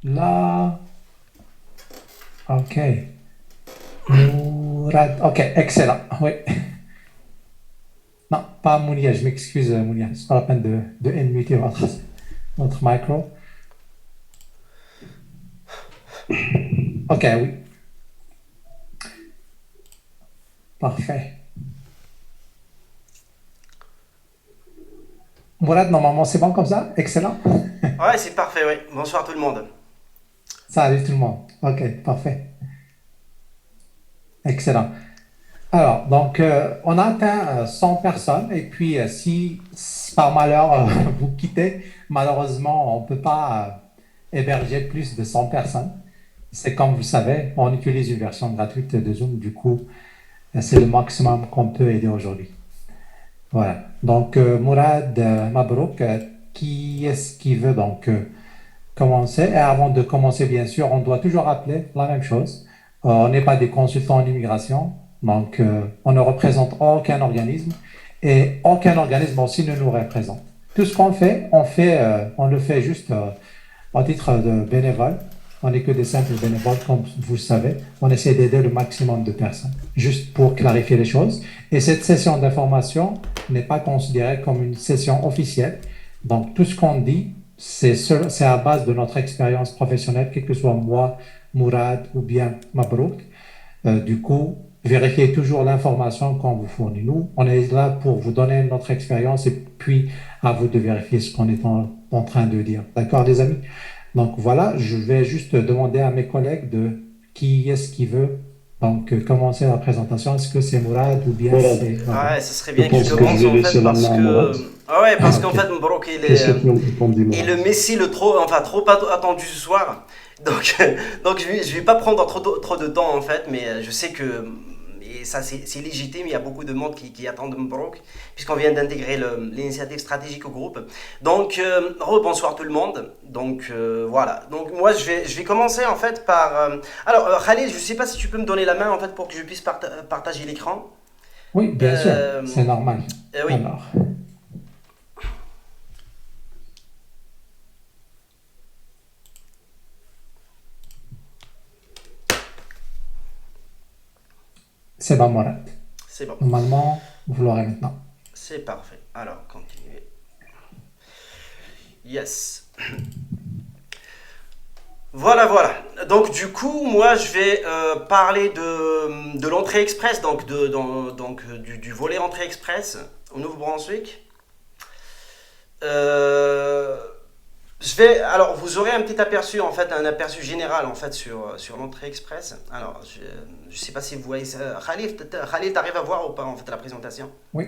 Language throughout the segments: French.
Là, ok. Mourad, ok, excellent. Oui. Non, pas Mounia, je m'excuse, Mounia. C'est pas la peine de muter votre micro. Ok, oui, parfait. Mourad, normalement, c'est bon comme ça? Excellent. Ouais, c'est parfait, oui. Bonsoir tout le monde. Salut tout le monde. Ok, parfait. Excellent. Alors, donc, on a atteint 100 personnes et puis si par malheur vous quittez, malheureusement, on ne peut pas héberger plus de 100 personnes. C'est comme vous savez, on utilise une version gratuite de Zoom, du coup, c'est le maximum qu'on peut aider aujourd'hui. Voilà. Donc, Mourad, Mabrouk, qui est-ce qui veut donc commencer? Et avant de commencer, bien sûr, on doit toujours rappeler la même chose. On n'est pas des consultants en immigration, donc on ne représente aucun organisme et aucun organisme aussi ne nous représente. Tout ce qu'on fait, on le fait juste au titre de bénévole. On n'est que des simples bénévoles, comme vous le savez. On essaie d'aider le maximum de personnes, juste pour clarifier les choses. Et cette session d'information n'est pas considérée comme une session officielle. Donc, tout ce qu'on dit, c'est à base de notre expérience professionnelle, quel que soit moi, Mourad ou bien Mabrouk. Du coup, vérifiez toujours l'information qu'on vous fournit. Nous, on est là pour vous donner notre expérience et puis à vous de vérifier ce qu'on est en train de dire. D'accord, les amis? Donc voilà, je vais juste demander à mes collègues de qui est-ce qui veut donc commencer la présentation. Est-ce que c'est Mourad ou bien Voilà, c'est Ouais, Mabrouk? ça serait je bien que je pense que je commence vais en laisser fait la parce main à Mourad. que. Ah ouais, parce qu'en Ok. fait, Mbrok, il est. Qu'est-ce que tu en dis, Et Mourad? le Messi, le trop, enfin trop attendu ce soir. Donc, donc je vais pas prendre trop de temps en fait, mais je sais que et ça c'est légitime. Il y a beaucoup de monde qui attend de Mbrouk puisqu'on vient d'intégrer l'initiative stratégique au groupe. Donc bonsoir tout le monde. Donc voilà. Donc moi je vais commencer en fait par. Alors Khalil, je sais pas si tu peux me donner la main en fait pour que je puisse partager l'écran. Oui, bien sûr, c'est Euh, normal. oui. Alors, c'est bon, Mourad. C'est bon. Normalement, vous l'aurez maintenant. C'est parfait. Alors, continuez. Yes. Voilà, voilà. Donc, du coup, moi, je vais parler de l'entrée express, donc, du volet entrée express au Nouveau-Brunswick. Euh, alors, vous aurez un petit aperçu, en fait, un aperçu général, en fait, sur l'entrée express. Alors, je sais pas si vous voyez ça. Khalil, t'arrives à voir ou pas, en fait, la présentation? Oui,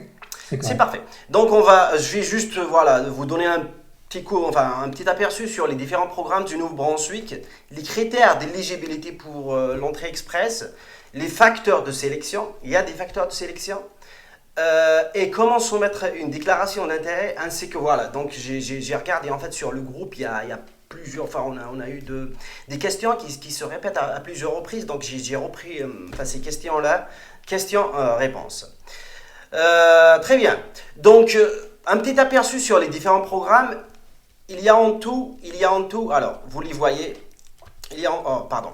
c'est C'est correct. parfait. Donc je vais juste voilà, vous donner un petit cours, enfin un petit aperçu sur les différents programmes du Nouveau-Brunswick, les critères d'éligibilité pour l'entrée express, les facteurs de sélection. Il y a des facteurs de sélection. Et comment soumettre une déclaration d'intérêt ainsi que voilà. Donc j'ai regardé en fait sur le groupe, il y a plusieurs, enfin on a eu des questions qui se répètent à plusieurs reprises. Donc j'ai repris enfin, ces questions-là, questions-réponses. Très bien. Donc, un petit aperçu sur les différents programmes. Il y a en tout, alors, vous les voyez, oh, pardon.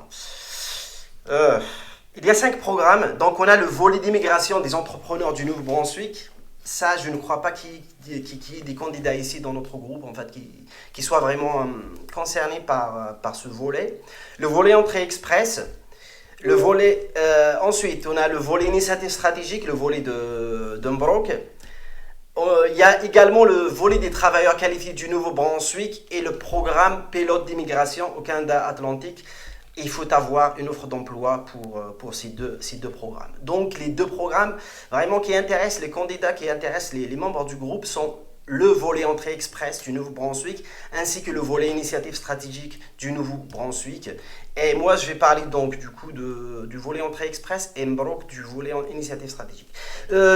Euh, il y a 5 programmes. Donc, on a le volet d'immigration des entrepreneurs du Nouveau-Brunswick. Ça, je ne crois pas qu'il y ait des candidats ici dans notre groupe, en fait, qui soient vraiment concernés par ce volet. Le volet entrée express. Ensuite, on a le volet initiative stratégique, le volet de Mbrock. Il y a également le volet des travailleurs qualifiés du Nouveau-Brunswick et le programme pilote d'immigration au Canada Atlantique. Il faut avoir une offre d'emploi pour ces deux programmes. Donc les deux programmes vraiment qui intéressent les candidats, qui intéressent les membres du groupe sont le volet entrée express du Nouveau-Brunswick ainsi que le volet initiative stratégique du Nouveau-Brunswick. Et moi, je vais parler donc du coup du volet entrée express et Mbrock du volet initiative stratégique.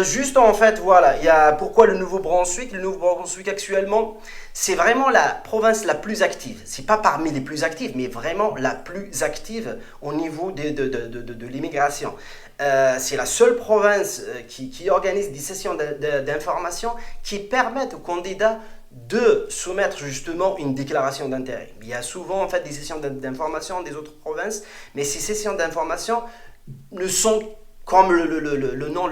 Juste en fait, voilà, il y a pourquoi le Nouveau-Brunswick. Le Nouveau-Brunswick actuellement, c'est vraiment la province la plus active. C'est pas parmi les plus actives, mais vraiment la plus active au niveau de l'immigration. C'est la seule province qui organise des sessions d'information qui permettent aux candidats de soumettre justement une déclaration d'intérêt. Il y a souvent en fait des sessions d'information des autres provinces, mais ces sessions d'information ne sont, comme le nom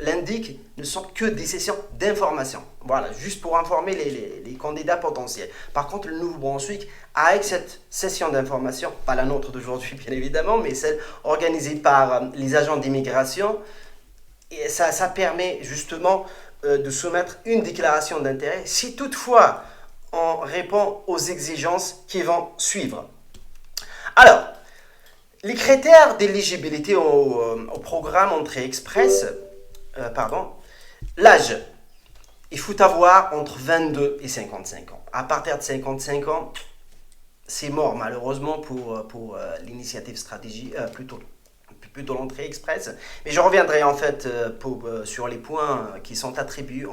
l'indique, ne sont que des sessions d'information. Voilà, juste pour informer les candidats potentiels. Par contre, le Nouveau-Brunswick, avec cette session d'information, pas la nôtre d'aujourd'hui bien évidemment, mais celle organisée par les agents d'immigration, et ça permet justement de soumettre une déclaration d'intérêt si toutefois on répond aux exigences qui vont suivre. Alors, les critères d'éligibilité au programme Entrée Express, l'âge, il faut avoir entre 22 et 55 ans. À partir de 55 ans, c'est mort malheureusement pour l'initiative stratégie, plutôt l'entrée express. Mais je reviendrai en fait sur les points qui sont attribués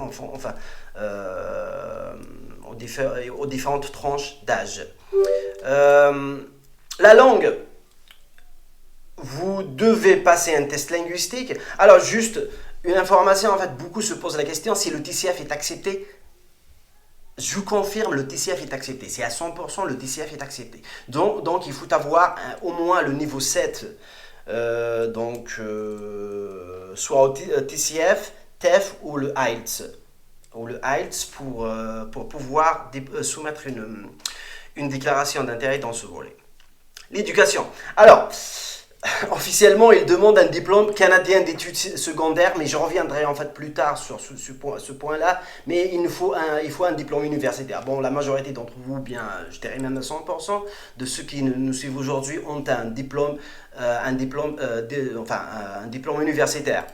aux différentes tranches d'âge. La langue, vous devez passer un test linguistique. Alors juste une information, en fait, beaucoup se posent la question si le TCF est accepté. Je vous confirme, le TCF est accepté. C'est à 100%, le TCF est accepté. Donc il faut avoir au moins le niveau 7. Soit au TCF, TEF ou le IELTS. Ou le IELTS pour pouvoir soumettre une déclaration d'intérêt dans ce volet. L'éducation. Alors, officiellement, il demande un diplôme canadien d'études secondaires, mais je reviendrai en fait plus tard sur ce point-là. Mais il faut un diplôme universitaire. Bon, la majorité d'entre vous, bien, je dirais même à 100% de ceux qui nous suivent aujourd'hui ont un diplôme universitaire.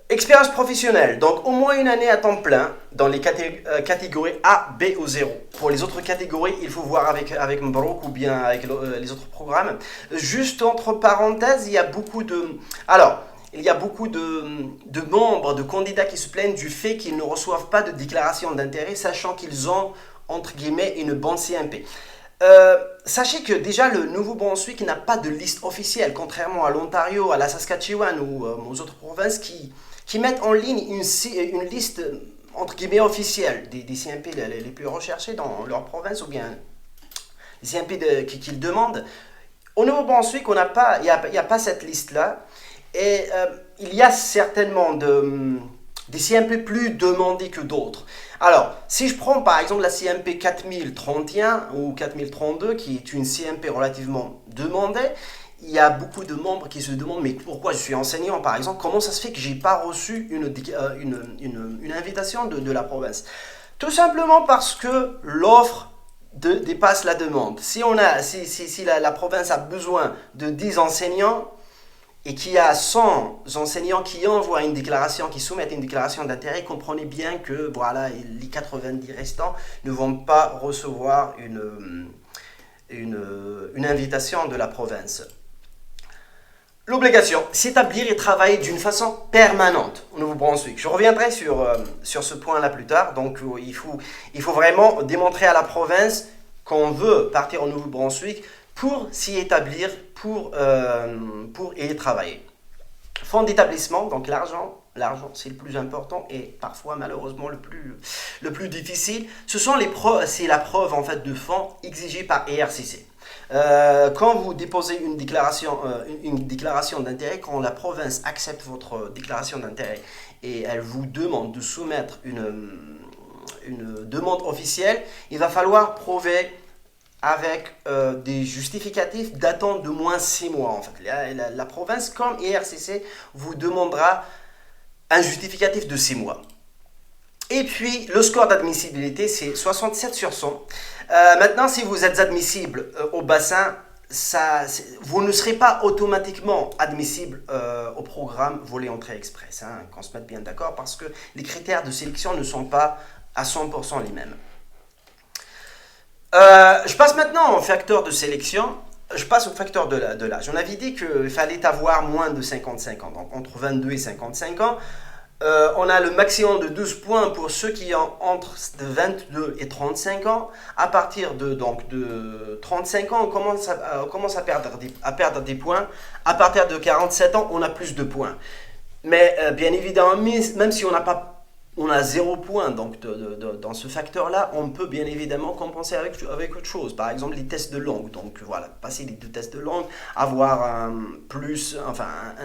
Expérience professionnelle, donc au moins une année à temps plein dans les catégories A, B ou 0. Pour les autres catégories, il faut voir avec Mbrouk ou bien avec les autres programmes. Juste entre parenthèses, il y a beaucoup de membres, de candidats qui se plaignent du fait qu'ils ne reçoivent pas de déclaration d'intérêt, sachant qu'ils ont, entre guillemets, une bonne CMP. Sachez que déjà le Nouveau-Brunswick n'a pas de liste officielle, contrairement à l'Ontario, à la Saskatchewan ou aux autres provinces qui mettent en ligne une liste entre guillemets officielle des CMP les plus recherchés dans leur province ou bien les CMP qu'ils demandent. Au Nouveau-Brunswick, il n'y a pas cette liste-là et il y a certainement des CMP plus demandés que d'autres. Alors, si je prends par exemple la CMP 4031 ou 4032, qui est une CMP relativement demandée, il y a beaucoup de membres qui se demandent mais pourquoi je suis enseignant par exemple, comment ça se fait que je n'ai pas reçu une invitation de la province? Tout simplement parce que l'offre dépasse la demande. Si la province a besoin de 10 enseignants, et qu'il y a 100 enseignants qui envoient une déclaration, qui soumettent une déclaration d'intérêt, comprenez bien que voilà, les 90 restants ne vont pas recevoir une invitation de la province. L'obligation, s'établir et travailler d'une façon permanente au Nouveau-Brunswick. Je reviendrai sur ce point-là plus tard. Donc il faut vraiment démontrer à la province qu'on veut partir au Nouveau-Brunswick pour s'y établir, pour y travailler. Fonds d'établissement, donc l'argent c'est le plus important et parfois malheureusement le plus difficile. C'est la preuve en fait de fonds exigée par ERCC. Quand vous déposez une déclaration d'intérêt, quand la province accepte votre déclaration d'intérêt et elle vous demande de soumettre une demande officielle, il va falloir prouver avec des justificatifs datant de moins 6 mois. En fait, la province, comme ERCC, vous demandera un justificatif de 6 mois. Et puis, le score d'admissibilité, c'est 67 sur 100. Maintenant, si vous êtes admissible au bassin, vous ne serez pas automatiquement admissible au programme Volet Entrée Express. Qu'on se mette bien d'accord, parce que les critères de sélection ne sont pas à 100% les mêmes. Je passe maintenant au facteur de sélection. Je passe au facteur de l'âge. On avait dit qu'il fallait avoir moins de 55 ans, donc entre 22 et 55 ans. On a le maximum de 12 points pour ceux qui ont entre 22 et 35 ans. À partir de 35 ans, on commence à perdre des points. À partir de 47 ans, on a plus de points. Mais bien évidemment, même si on n'a pas on a 0 point, donc dans ce facteur-là, on peut bien évidemment compenser avec autre chose. Par exemple, les tests de langue. Donc voilà, passer les 2 tests de langue, avoir un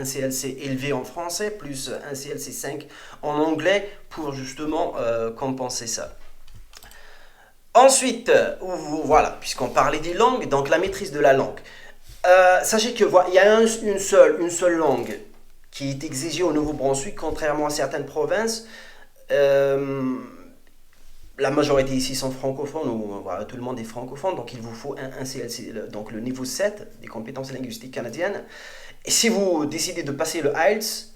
CLC élevé en français, plus un CLC 5 en anglais, pour justement compenser ça. Ensuite, voilà, puisqu'on parlait des langues, donc la maîtrise de la langue. Sachez que voilà, il y a une seule langue qui est exigée au Nouveau-Brunswick, contrairement à certaines provinces. La majorité ici sont francophones, ou voilà, tout le monde est francophone, donc il vous faut un CLC, donc le niveau 7 des compétences linguistiques canadiennes. Et si vous décidez de passer le IELTS,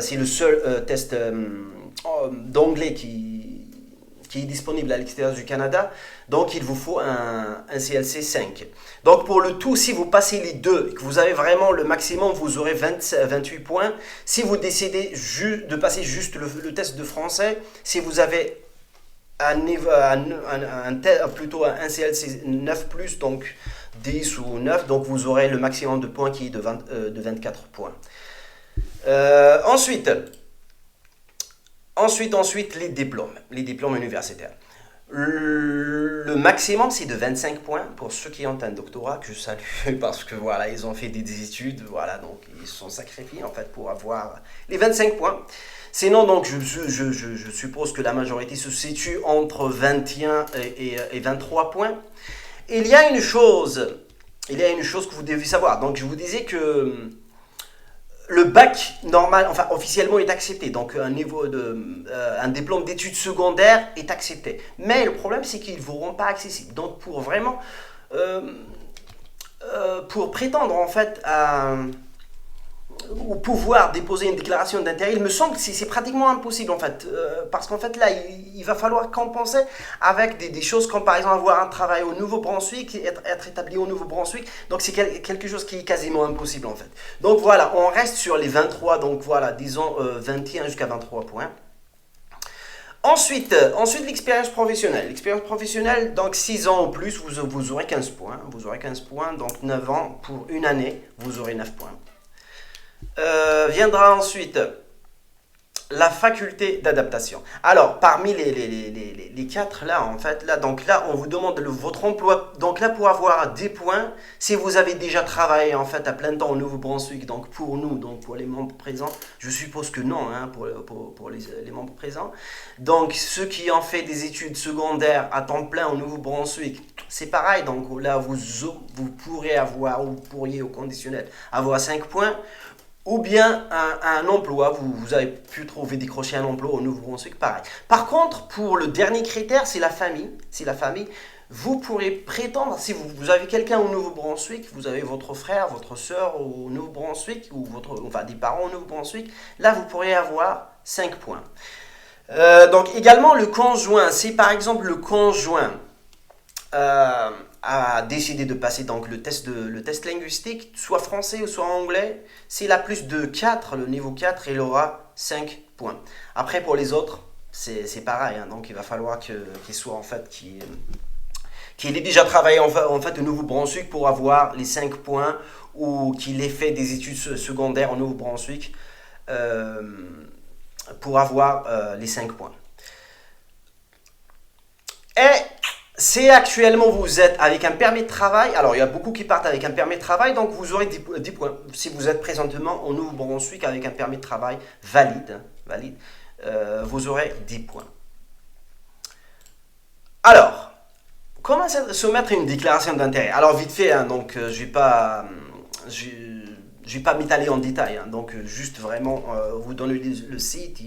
c'est le seul test d'anglais qui est disponible à l'extérieur du Canada, donc il vous faut un CLC 5. Donc pour le tout, si vous passez les deux, que vous avez vraiment le maximum, vous aurez 28 points. Si vous décidez de passer juste le test de français, si vous avez plutôt un CLC 9+, donc 10 ou 9, donc vous aurez le maximum de points qui est de 24 points. Ensuite, les diplômes universitaires. Le maximum, c'est de 25 points pour ceux qui ont un doctorat, que je salue, parce que voilà, ils ont fait des études, voilà, donc ils se sont sacrifiés en fait pour avoir les 25 points. Sinon, donc, je suppose que la majorité se situe entre 21 et 23 points. Il y a une chose que vous devez savoir. Donc, je vous disais que le bac normal, enfin officiellement, est accepté. Donc un diplôme d'études secondaires est accepté. Mais le problème, c'est qu'ils ne vous rendent pas accessible. Donc pour vraiment pour prétendre en fait ou pouvoir déposer une déclaration d'intérêt, il me semble que c'est pratiquement impossible en fait, parce qu'en fait là il va falloir compenser avec des choses comme par exemple avoir un travail au Nouveau-Brunswick, être établi au Nouveau-Brunswick, donc c'est quelque chose qui est quasiment impossible en fait. Donc voilà, on reste sur les 23, donc voilà, disons 21 jusqu'à 23 points. Ensuite l'expérience professionnelle. L'expérience professionnelle, donc 6 ans ou plus, vous aurez 15 points. Vous aurez 15 points, donc 9 ans pour une année, vous aurez 9 points. Viendra ensuite la faculté d'adaptation. Alors, parmi les 4 là, en fait, là, donc là, on vous demande votre emploi. Donc là, pour avoir 10 points, si vous avez déjà travaillé en fait à plein temps au Nouveau-Brunswick, donc pour nous, donc pour les membres présents, je suppose que non, hein, pour les membres présents. Donc ceux qui ont fait des études secondaires à temps plein au Nouveau-Brunswick, c'est pareil. Donc là, vous pourrez avoir, ou vous pourriez au conditionnel avoir 5 points. Ou bien un emploi, vous avez pu décrocher un emploi au Nouveau-Brunswick, pareil. Par contre, pour le dernier critère, c'est la famille. Vous pourrez prétendre, si vous avez quelqu'un au Nouveau-Brunswick, vous avez votre frère, votre soeur au Nouveau-Brunswick, ou des parents au Nouveau-Brunswick, là vous pourrez avoir 5 points. Donc également le conjoint, si par exemple le conjoint a décidé de passer donc le test linguistique, soit français ou soit anglais, s'il a plus de 4, le niveau 4, il aura 5 points. Après pour les autres, c'est pareil, hein, donc il va falloir qu'il soit en fait qu'il ait déjà travaillé en fait au Nouveau-Brunswick pour avoir les 5 points, ou qu'il ait fait des études secondaires au Nouveau-Brunswick pour avoir les 5 points. Et si actuellement vous êtes avec un permis de travail, alors il y a beaucoup qui partent avec un permis de travail, donc vous aurez 10 points. Si vous êtes présentement au Nouveau-Brunswick avec un permis de travail valide, vous aurez 10 points. Alors, comment soumettre une déclaration d'intérêt? Alors vite fait, hein, donc je vais pas m'étaler en détail, hein, donc juste vraiment vous donner le site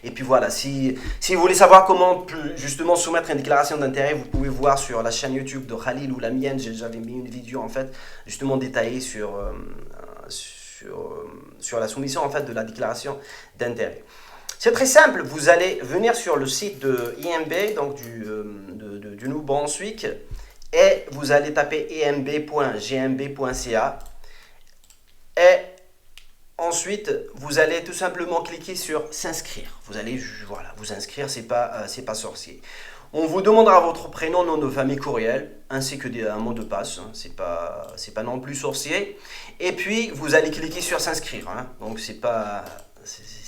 et puis voilà, si vous voulez savoir comment justement soumettre une déclaration d'intérêt, vous pouvez voir sur la chaîne YouTube de Khalil ou la mienne, j'avais mis une vidéo en fait justement détaillée sur la soumission en fait de la déclaration d'intérêt. C'est très simple, vous allez venir sur le site de IMB, donc du Nouveau-Brunswick, et vous allez taper imb.gmb.ca. Et ensuite, vous allez tout simplement cliquer sur s'inscrire. Vous allez vous inscrire, c'est pas sorcier. On vous demandera votre prénom, nom de famille, courriel, ainsi que un mot de passe. Hein. C'est pas non plus sorcier. Et puis, vous allez cliquer sur s'inscrire. Hein. Donc, c'est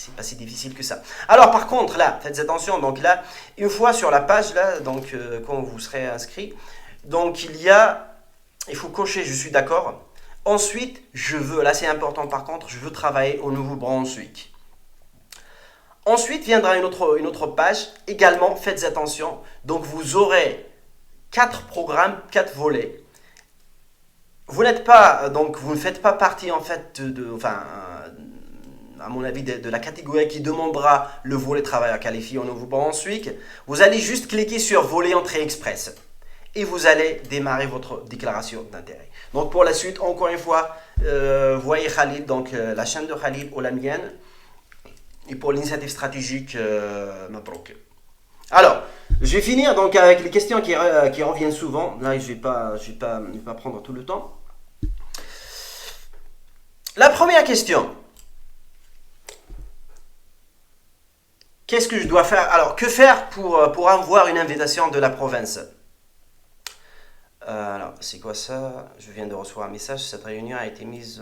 C'est pas si difficile que ça. Alors par contre, là, faites attention. Donc là, une fois sur la page, là, donc quand vous serez inscrit, donc il faut cocher je suis d'accord. Ensuite, je veux, là c'est important par contre, je veux travailler au Nouveau-Brunswick. Ensuite viendra une autre page. Également, faites attention. Donc vous aurez 4 programmes, 4 volets. Vous n'êtes pas, donc vous ne faites pas partie en fait à mon avis, de la catégorie qui demandera le volet travailleur qualifié au Nouveau-Brunswick. Vous allez juste cliquer sur volet entrée express et vous allez démarrer votre déclaration d'intérêt. Donc pour la suite, encore une fois, voyez Khalid, donc la chaîne de Khalid ou la mienne. Et pour l'initiative stratégique, Mabrouk. Alors, je vais finir donc avec les questions qui reviennent souvent. Là, je vais pas prendre tout le temps. La première question. Qu'est-ce que je dois faire? Alors, que faire pour avoir une invitation de la province? Alors, c'est quoi ça? Je viens de recevoir un message. Cette réunion a été mise...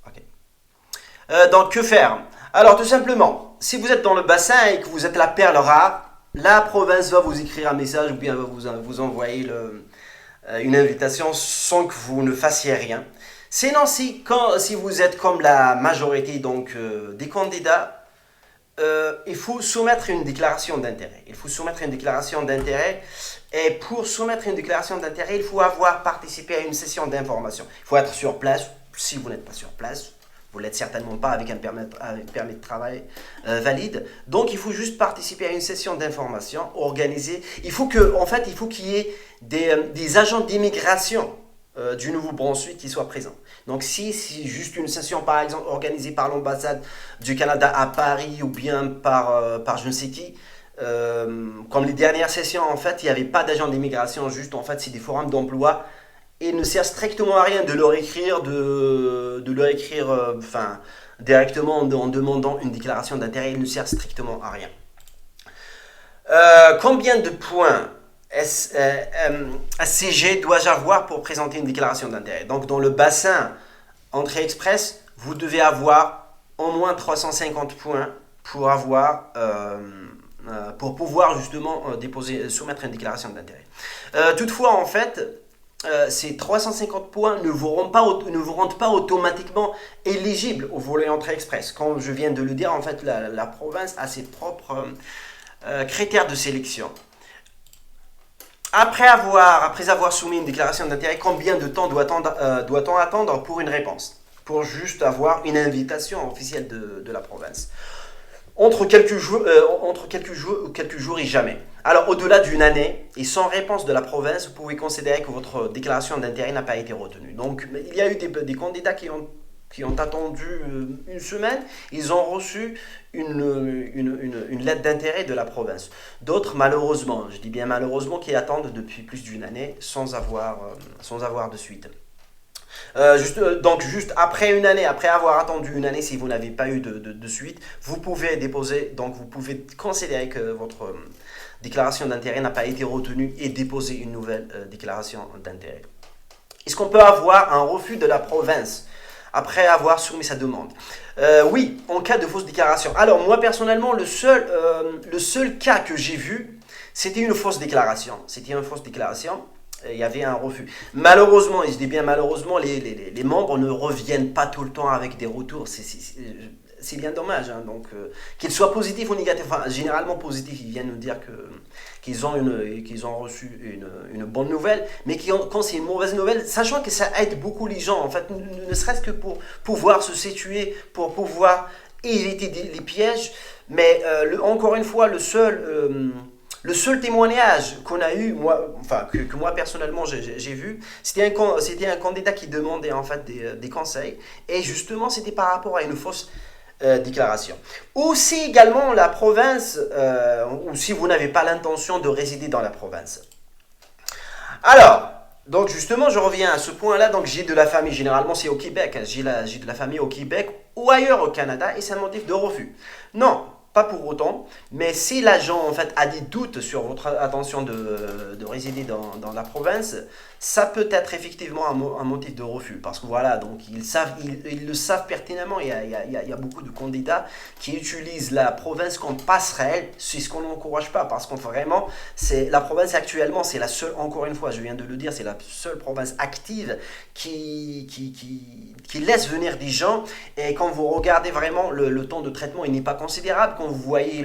Ok. Donc, que faire? Alors, tout simplement, si vous êtes dans le bassin et que vous êtes la perle rare, la province va vous écrire un message ou bien va vous envoyer une invitation sans que vous ne fassiez rien. Sinon, si vous êtes comme la majorité donc, des candidats, il faut soumettre une déclaration d'intérêt. Il faut soumettre une déclaration d'intérêt. Et pour soumettre une déclaration d'intérêt, il faut avoir participé à une session d'information. Il faut être sur place. Si vous n'êtes pas sur place, vous ne l'êtes certainement pas avec un permis de travail valide. Donc, il faut juste participer à une session d'information organisée. Il faut qu'il y ait des agents d'immigration du Nouveau-Brunswick qui soient présents. Donc, si juste une session, par exemple, organisée par l'ambassade du Canada à Paris ou bien par je ne sais qui, comme les dernières sessions, en fait, il n'y avait pas d'agents d'immigration, juste, en fait, c'est des forums d'emploi. Et il ne sert strictement à rien de leur écrire, directement en demandant une déclaration d'intérêt. Il ne sert strictement à rien. Combien de points SCG dois-je avoir pour présenter une déclaration d'intérêt? Donc, dans le bassin entrée express, vous devez avoir au moins 350 points pour pouvoir justement soumettre une déclaration d'intérêt. Toutefois, en fait, ces 350 points ne vous rendent pas automatiquement éligibles au volet entrée express. Comme je viens de le dire, en fait, la province a ses propres critères de sélection. Après avoir soumis une déclaration d'intérêt, combien de temps doit-on attendre pour une réponse? Pour juste avoir une invitation officielle de la province. Entre quelques jours et jamais. Alors, au-delà d'une année et sans réponse de la province, vous pouvez considérer que votre déclaration d'intérêt n'a pas été retenue. Donc, il y a eu des candidats qui ont attendu une semaine, ils ont reçu une lettre d'intérêt de la province. D'autres, malheureusement, je dis bien malheureusement, qui attendent depuis plus d'une année sans avoir de suite. Juste après une année, après avoir attendu une année, si vous n'avez pas eu de suite, vous pouvez considérer que votre déclaration d'intérêt n'a pas été retenue et déposer une nouvelle déclaration d'intérêt. Est-ce qu'on peut avoir un refus de la province après avoir soumis sa demande? Oui, en cas de fausse déclaration. Alors moi personnellement, le seul cas que j'ai vu, c'était une fausse déclaration. Il y avait un refus. Malheureusement, et je dis bien malheureusement, les membres ne reviennent pas tout le temps avec des retours. C'est bien dommage. Hein. Donc, qu'ils soient positifs ou négatifs, généralement positifs, ils viennent nous dire qu'ils ont reçu une bonne nouvelle, mais quand c'est une mauvaise nouvelle, sachant que ça aide beaucoup les gens, en fait, ne serait-ce que pour pouvoir se situer, pour pouvoir éviter les pièges. Mais encore une fois, le seul témoignage qu'on a eu, que moi personnellement j'ai vu, c'était un candidat qui demandait en fait des conseils, et justement c'était par rapport à une fausse déclaration. Ou si également la province, ou si vous n'avez pas l'intention de résider dans la province. Alors, donc justement je reviens à ce point-là, donc j'ai de la famille, généralement c'est au Québec, j'ai de la famille au Québec ou ailleurs au Canada, et c'est un motif de refus. Non. pas pour autant, mais si l'agent en fait a des doutes sur votre intention de résider dans la province, ça peut être effectivement un motif de refus. Parce que voilà, donc ils le savent pertinemment. Il y a beaucoup de candidats qui utilisent la province comme passerelle, c'est ce qu'on n'encourage pas. Parce que vraiment, la province actuellement, c'est la seule, encore une fois, je viens de le dire, c'est la seule province active qui laisse venir des gens. Et quand vous regardez vraiment le temps de traitement, il n'est pas considérable. Quand vous voyez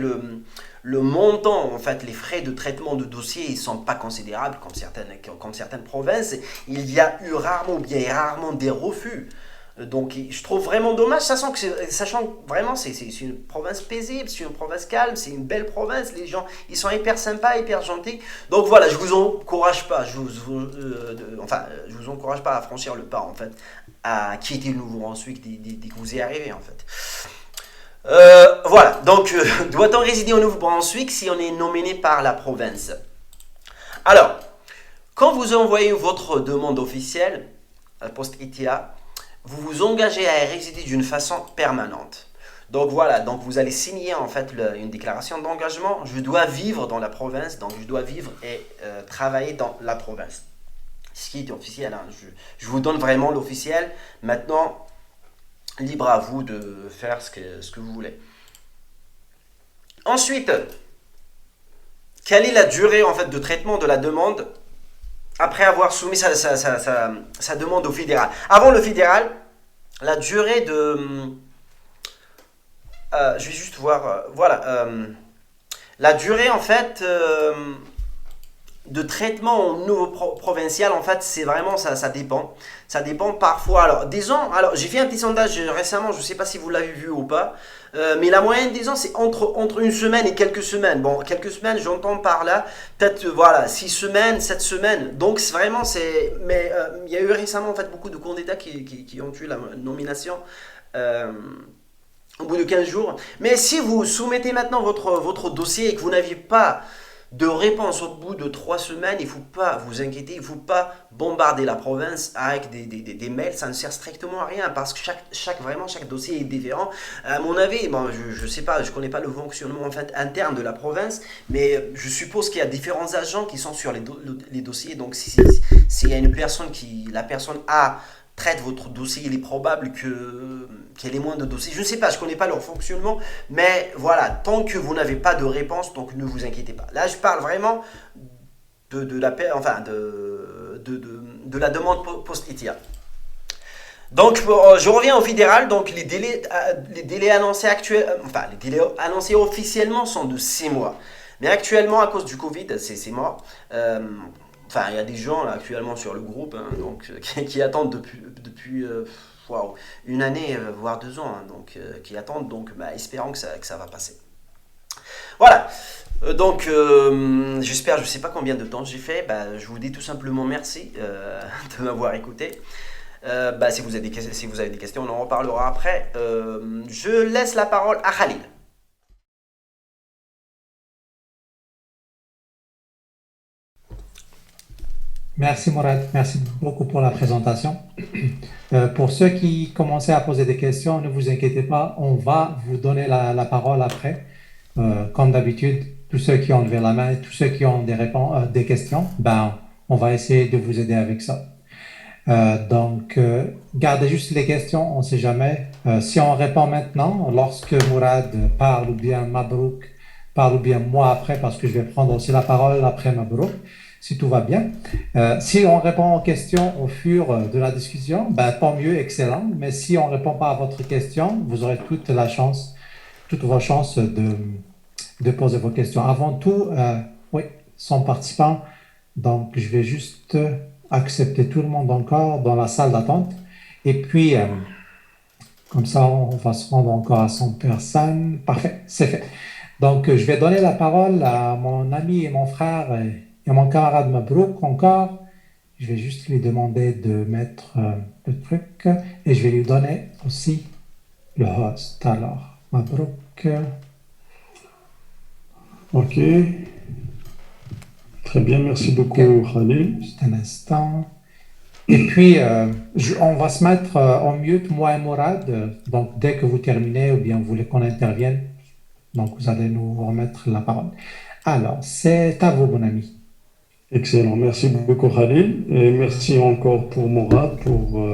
le montant, en fait, les frais de traitement de dossier, ils ne sont pas considérables comme certaines provinces. Il y a eu rarement, bien rarement des refus. Donc je trouve vraiment dommage, sachant que vraiment c'est une province paisible, c'est une province calme, c'est une belle province, les gens ils sont hyper sympas, hyper gentils. Donc voilà, je vous encourage pas, je vous encourage pas à franchir le pas en fait, à quitter le Nouveau-Brunswick dès que vous y arrivez en fait. Voilà, donc doit-on résider au Nouveau-Brunswick si on est nominé par la province? Alors, quand vous envoyez votre demande officielle, post-ETA, vous vous engagez à y résider d'une façon permanente. Donc voilà, donc vous allez signer en fait une déclaration d'engagement. Je dois vivre dans la province, donc je dois vivre et travailler dans la province. Ce qui est officiel, hein. Je vous donne vraiment l'officiel. Maintenant, libre à vous de faire ce que vous voulez. Ensuite, quelle est la durée en fait de traitement de la demande après avoir soumis sa demande au fédéral? Avant le fédéral, la durée je vais juste voir. Voilà. La durée, en fait, de traitement au niveau provincial, en fait, c'est vraiment ça dépend. Ça dépend parfois. Alors, alors j'ai fait un petit sondage récemment, je ne sais pas si vous l'avez vu ou pas, mais la moyenne des ans, c'est entre une semaine et quelques semaines. Bon, quelques semaines, j'entends par là, peut-être, voilà, 6 semaines, 7 semaines. Donc, mais il y a eu récemment, en fait, beaucoup de candidats qui ont eu la nomination. Au bout de 15 jours. Mais si vous soumettez maintenant votre dossier et que vous n'aviez pas de réponse au bout de 3 semaines, il ne faut pas vous inquiéter, il ne faut pas bombarder la province avec des mails, ça ne sert strictement à rien parce que chaque dossier est différent. À mon avis, bon, je ne sais pas, je ne connais pas le fonctionnement en fait, interne de la province, mais je suppose qu'il y a différents agents qui sont sur les dossiers. Donc s'il y a une personne la personne A traite votre dossier, il est probable qu'elle ait moins de dossiers. Je ne sais pas, je ne connais pas leur fonctionnement, mais voilà, tant que vous n'avez pas de réponse, donc ne vous inquiétez pas. Là, je parle vraiment de la demande post-ETA. Donc, je reviens au fédéral. Donc, les délais annoncés les délais annoncés officiellement sont de 6 mois. Mais actuellement, à cause du Covid, c'est mort. Enfin, il y a des gens là, actuellement sur le groupe qui attendent depuis une année, voire 2 ans, qui attendent. Donc, espérons que ça va passer. Voilà. Donc, j'espère, je ne sais pas combien de temps j'ai fait. Je vous dis tout simplement merci de m'avoir écouté. Si vous avez des questions, on en reparlera après. Je laisse la parole à Khalil. Merci Mourad, merci beaucoup pour la présentation. Pour ceux qui commençaient à poser des questions, ne vous inquiétez pas, on va vous donner la parole après. Comme d'habitude, tous ceux qui ont levé la main, tous ceux qui ont des questions, on va essayer de vous aider avec ça. Donc, gardez juste les questions, on ne sait jamais. Si on répond maintenant, lorsque Mourad parle ou bien Mabrouk parle ou bien moi après, parce que je vais prendre aussi la parole après Mabrouk, si tout va bien. Si on répond aux questions au fur de la discussion, tant mieux, excellent. Mais si on ne répond pas à votre question, vous aurez toutes vos chances de poser vos questions. Avant tout, oui, son participant, donc je vais juste accepter tout le monde encore dans la salle d'attente. Et puis, comme ça, on va se rendre encore à 100 personnes. Parfait, c'est fait. Donc, je vais donner la parole à mon ami et mon frère et mon camarade Mabrouk encore. Je vais juste lui demander de mettre le truc et je vais lui donner aussi le host. Alors, Mabrouk. Ok. Très bien, merci beaucoup, Khalil. Juste un instant. Et puis, on va se mettre en mute, moi et Mourad. Donc, dès que vous terminez ou bien vous voulez qu'on intervienne, Donc, vous allez nous remettre la parole. Alors, c'est à vous, mon ami. Excellent. Merci beaucoup, Khalil. Et merci encore pour Mourad pour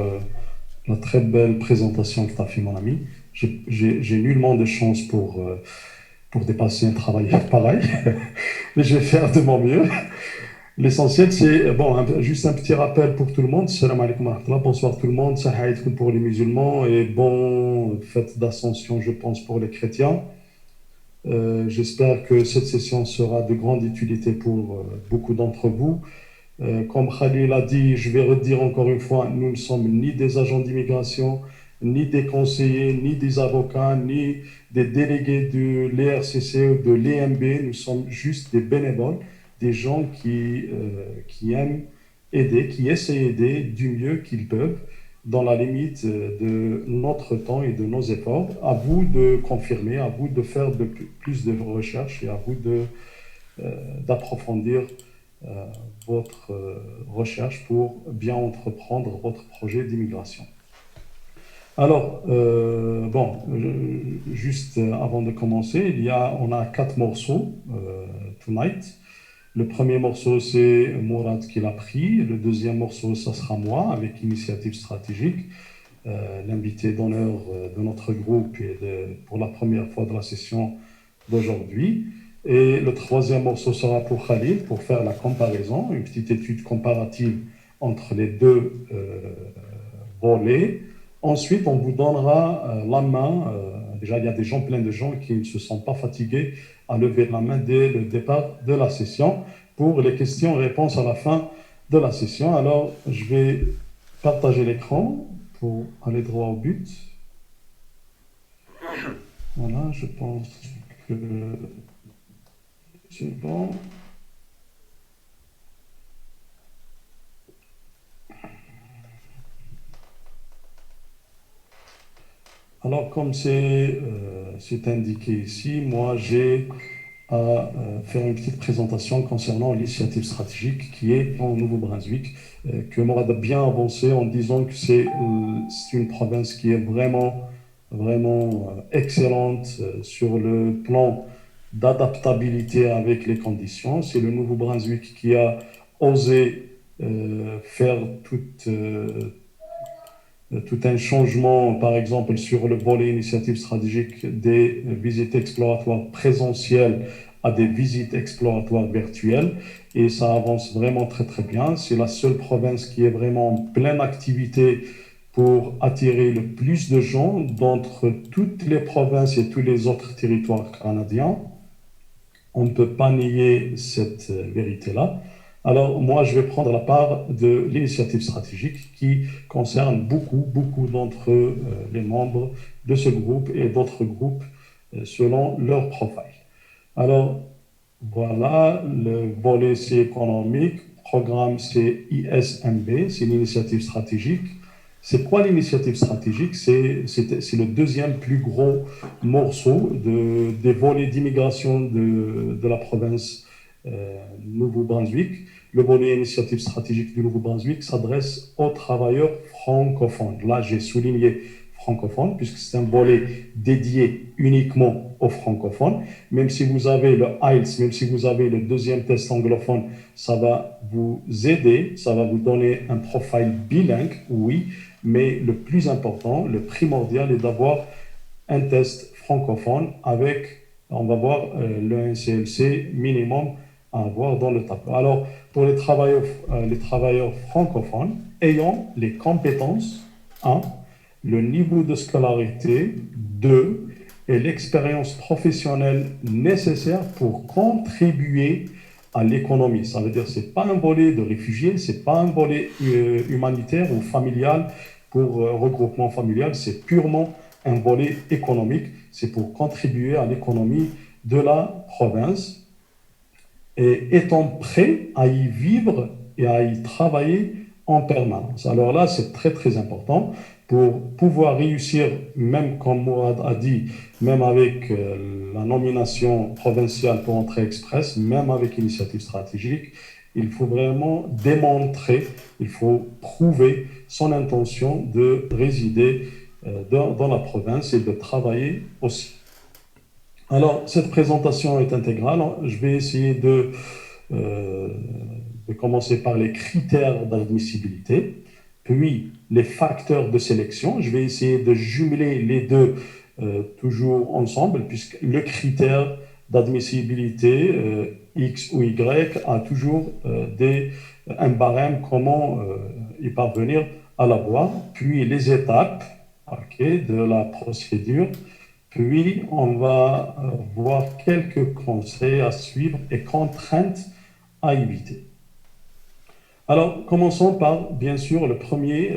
la très belle présentation que tu as fait, mon ami. J'ai nullement de chance pour dépasser un travail pareil, mais je vais faire de mon mieux. L'essentiel, c'est, bon, juste un petit rappel pour tout le monde. Salam alaikum wa rahmatullah. Bonsoir tout le monde. Saha alaikum pour les musulmans et bon fête d'ascension, je pense, pour les chrétiens. J'espère que cette session sera de grande utilité pour beaucoup d'entre vous. Comme Khalil a dit, je vais redire encore une fois, nous ne sommes ni des agents d'immigration, ni des conseillers, ni des avocats, ni des délégués de l'ERCC ou de l'EMB. Nous sommes juste des bénévoles, des gens qui aiment aider, qui essaient d'aider du mieux qu'ils peuvent dans la limite de notre temps et de nos efforts. À vous de confirmer, à vous de faire plus de recherches et à vous d'approfondir euh, votre recherche pour bien entreprendre votre projet d'immigration. Alors, bon, juste avant de commencer, on a 4 morceaux tonight. Le premier morceau, c'est Mourad qui l'a pris. Le deuxième morceau, ça sera moi, avec Initiative Stratégique, l'invité d'honneur de notre groupe et pour la première fois de la session d'aujourd'hui. Et le troisième morceau sera pour Khalil, pour faire la comparaison, une petite étude comparative entre les deux volets. Ensuite, on vous donnera la main. Déjà, il y a plein de gens qui ne se sentent pas fatigués à lever la main dès le départ de la session pour les questions-réponses à la fin de la session. Alors, je vais partager l'écran pour aller droit au but. Voilà, je pense que c'est bon. Alors, comme c'est indiqué ici, moi, j'ai à faire une petite présentation concernant l'initiative stratégique qui est au Nouveau-Brunswick, que Morad a bien avancé en disant que c'est une province qui est vraiment excellente sur le plan d'adaptabilité avec les conditions. C'est le Nouveau-Brunswick qui a osé faire tout un changement, par exemple, sur le volet initiative stratégique des visites exploratoires présentielles à des visites exploratoires virtuelles. Et ça avance vraiment très, très bien. C'est la seule province qui est vraiment en pleine activité pour attirer le plus de gens d'entre toutes les provinces et tous les autres territoires canadiens. On ne peut pas nier cette vérité-là. Alors, moi, je vais prendre la part de l'initiative stratégique qui concerne beaucoup d'entre les membres de ce groupe et d'autres groupes selon leur profil. Alors, voilà, le volet c'est économique, programme c'est ISMB, c'est l'initiative stratégique. C'est quoi l'initiative stratégique? C'est le deuxième plus gros morceau des volets d'immigration de la province Nouveau-Brunswick. Le volet initiative stratégique du Nouveau-Brunswick s'adresse aux travailleurs francophones. Là, j'ai souligné francophones, puisque c'est un volet dédié uniquement aux francophones. Même si vous avez le IELTS, même si vous avez le deuxième test anglophone, ça va vous aider, ça va vous donner un profil bilingue, oui, mais le plus important, le primordial est d'avoir un test francophone avec, on va voir, le NCLC minimum à avoir dans le tableau. Alors, pour les travailleurs francophones, ayant les compétences 1, le niveau de scolarité 2 et l'expérience professionnelle nécessaire pour contribuer à l'économie. Ça veut dire que ce n'est pas un volet de réfugiés, ce n'est pas un volet humanitaire ou familial pour regroupement familial, c'est purement un volet économique. C'est pour contribuer à l'économie de la province et étant prêt à y vivre et à y travailler en permanence. Alors là, c'est très très important pour pouvoir réussir, même comme Mourad a dit, même avec la nomination provinciale pour entrée express, même avec initiative stratégique, il faut vraiment démontrer, il faut prouver son intention de résider dans la province et de travailler aussi. Alors, cette présentation est intégrale. Je vais essayer euh, de commencer par les critères d'admissibilité, puis les facteurs de sélection. Je vais essayer de jumeler les deux toujours ensemble, puisque le critère d'admissibilité X ou Y a toujours un barème, comment y parvenir à l'avoir, puis les étapes ok, de la procédure, puis on va voir quelques conseils à suivre et contraintes à éviter. Alors, commençons par, bien sûr, le premier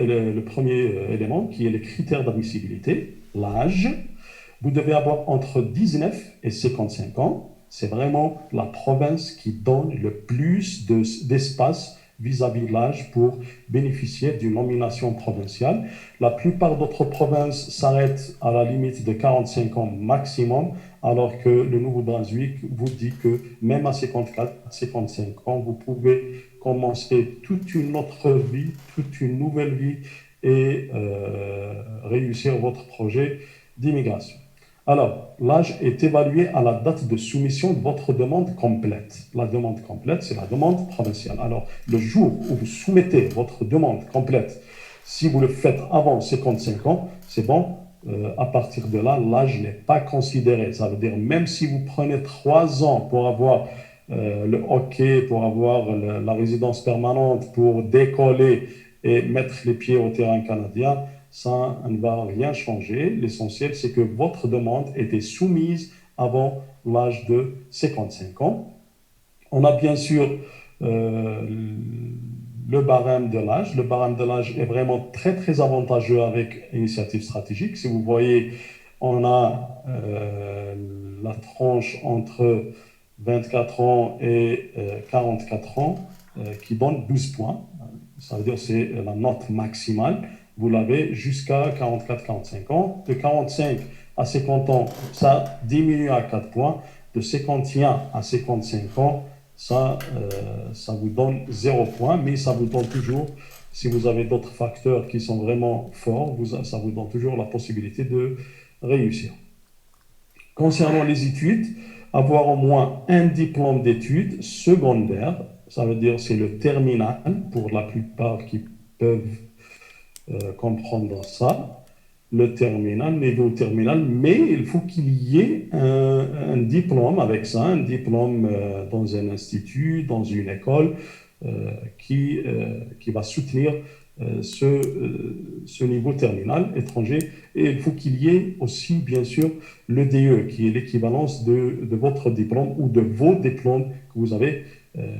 élément qui est les critères d'admissibilité, l'âge. Vous devez avoir entre 19 et 55 ans. C'est vraiment la province qui donne le plus d'espace vis-à-vis de l'âge pour bénéficier d'une nomination provinciale. La plupart d'autres provinces s'arrêtent à la limite de 45 ans maximum, alors que le Nouveau-Brunswick vous dit que même à 54, 55 ans, vous pouvez commencer toute une autre vie, toute une nouvelle vie et réussir votre projet d'immigration. Alors, l'âge est évalué à la date de soumission de votre demande complète. La demande complète, c'est la demande provinciale. Alors, le jour où vous soumettez votre demande complète, si vous le faites avant 55 ans, c'est bon. À partir de là, l'âge n'est pas considéré. Ça veut dire, même si vous prenez 3 ans pour avoir le hockey, pour avoir la résidence permanente, pour décoller et mettre les pieds au terrain canadien, ça ne va rien changer. L'essentiel, c'est que votre demande était soumise avant l'âge de 55 ans. On a bien sûr le barème de l'âge. Le barème de l'âge est vraiment très, très avantageux avec Initiative Stratégique. Si vous voyez, on a la tranche entre 24 ans et 44 ans qui donne 12 points. Ça veut dire que c'est la note maximale. Vous l'avez jusqu'à 44-45 ans. De 45 à 50 ans, ça diminue à 4 points. De 51 à 55 ans, ça vous donne 0 point, mais ça vous donne toujours, si vous avez d'autres facteurs qui sont vraiment forts, ça vous donne toujours la possibilité de réussir. Concernant les études, avoir au moins un diplôme d'études secondaires, ça veut dire c'est le terminal pour la plupart qui peuvent comprendre ça, le terminal, niveau terminal, mais il faut qu'il y ait un diplôme avec ça, un diplôme dans un institut, dans une école qui va soutenir ce niveau terminal étranger. Et il faut qu'il y ait aussi, bien sûr, le DE, qui est l'équivalence de votre diplôme ou de vos diplômes que vous avez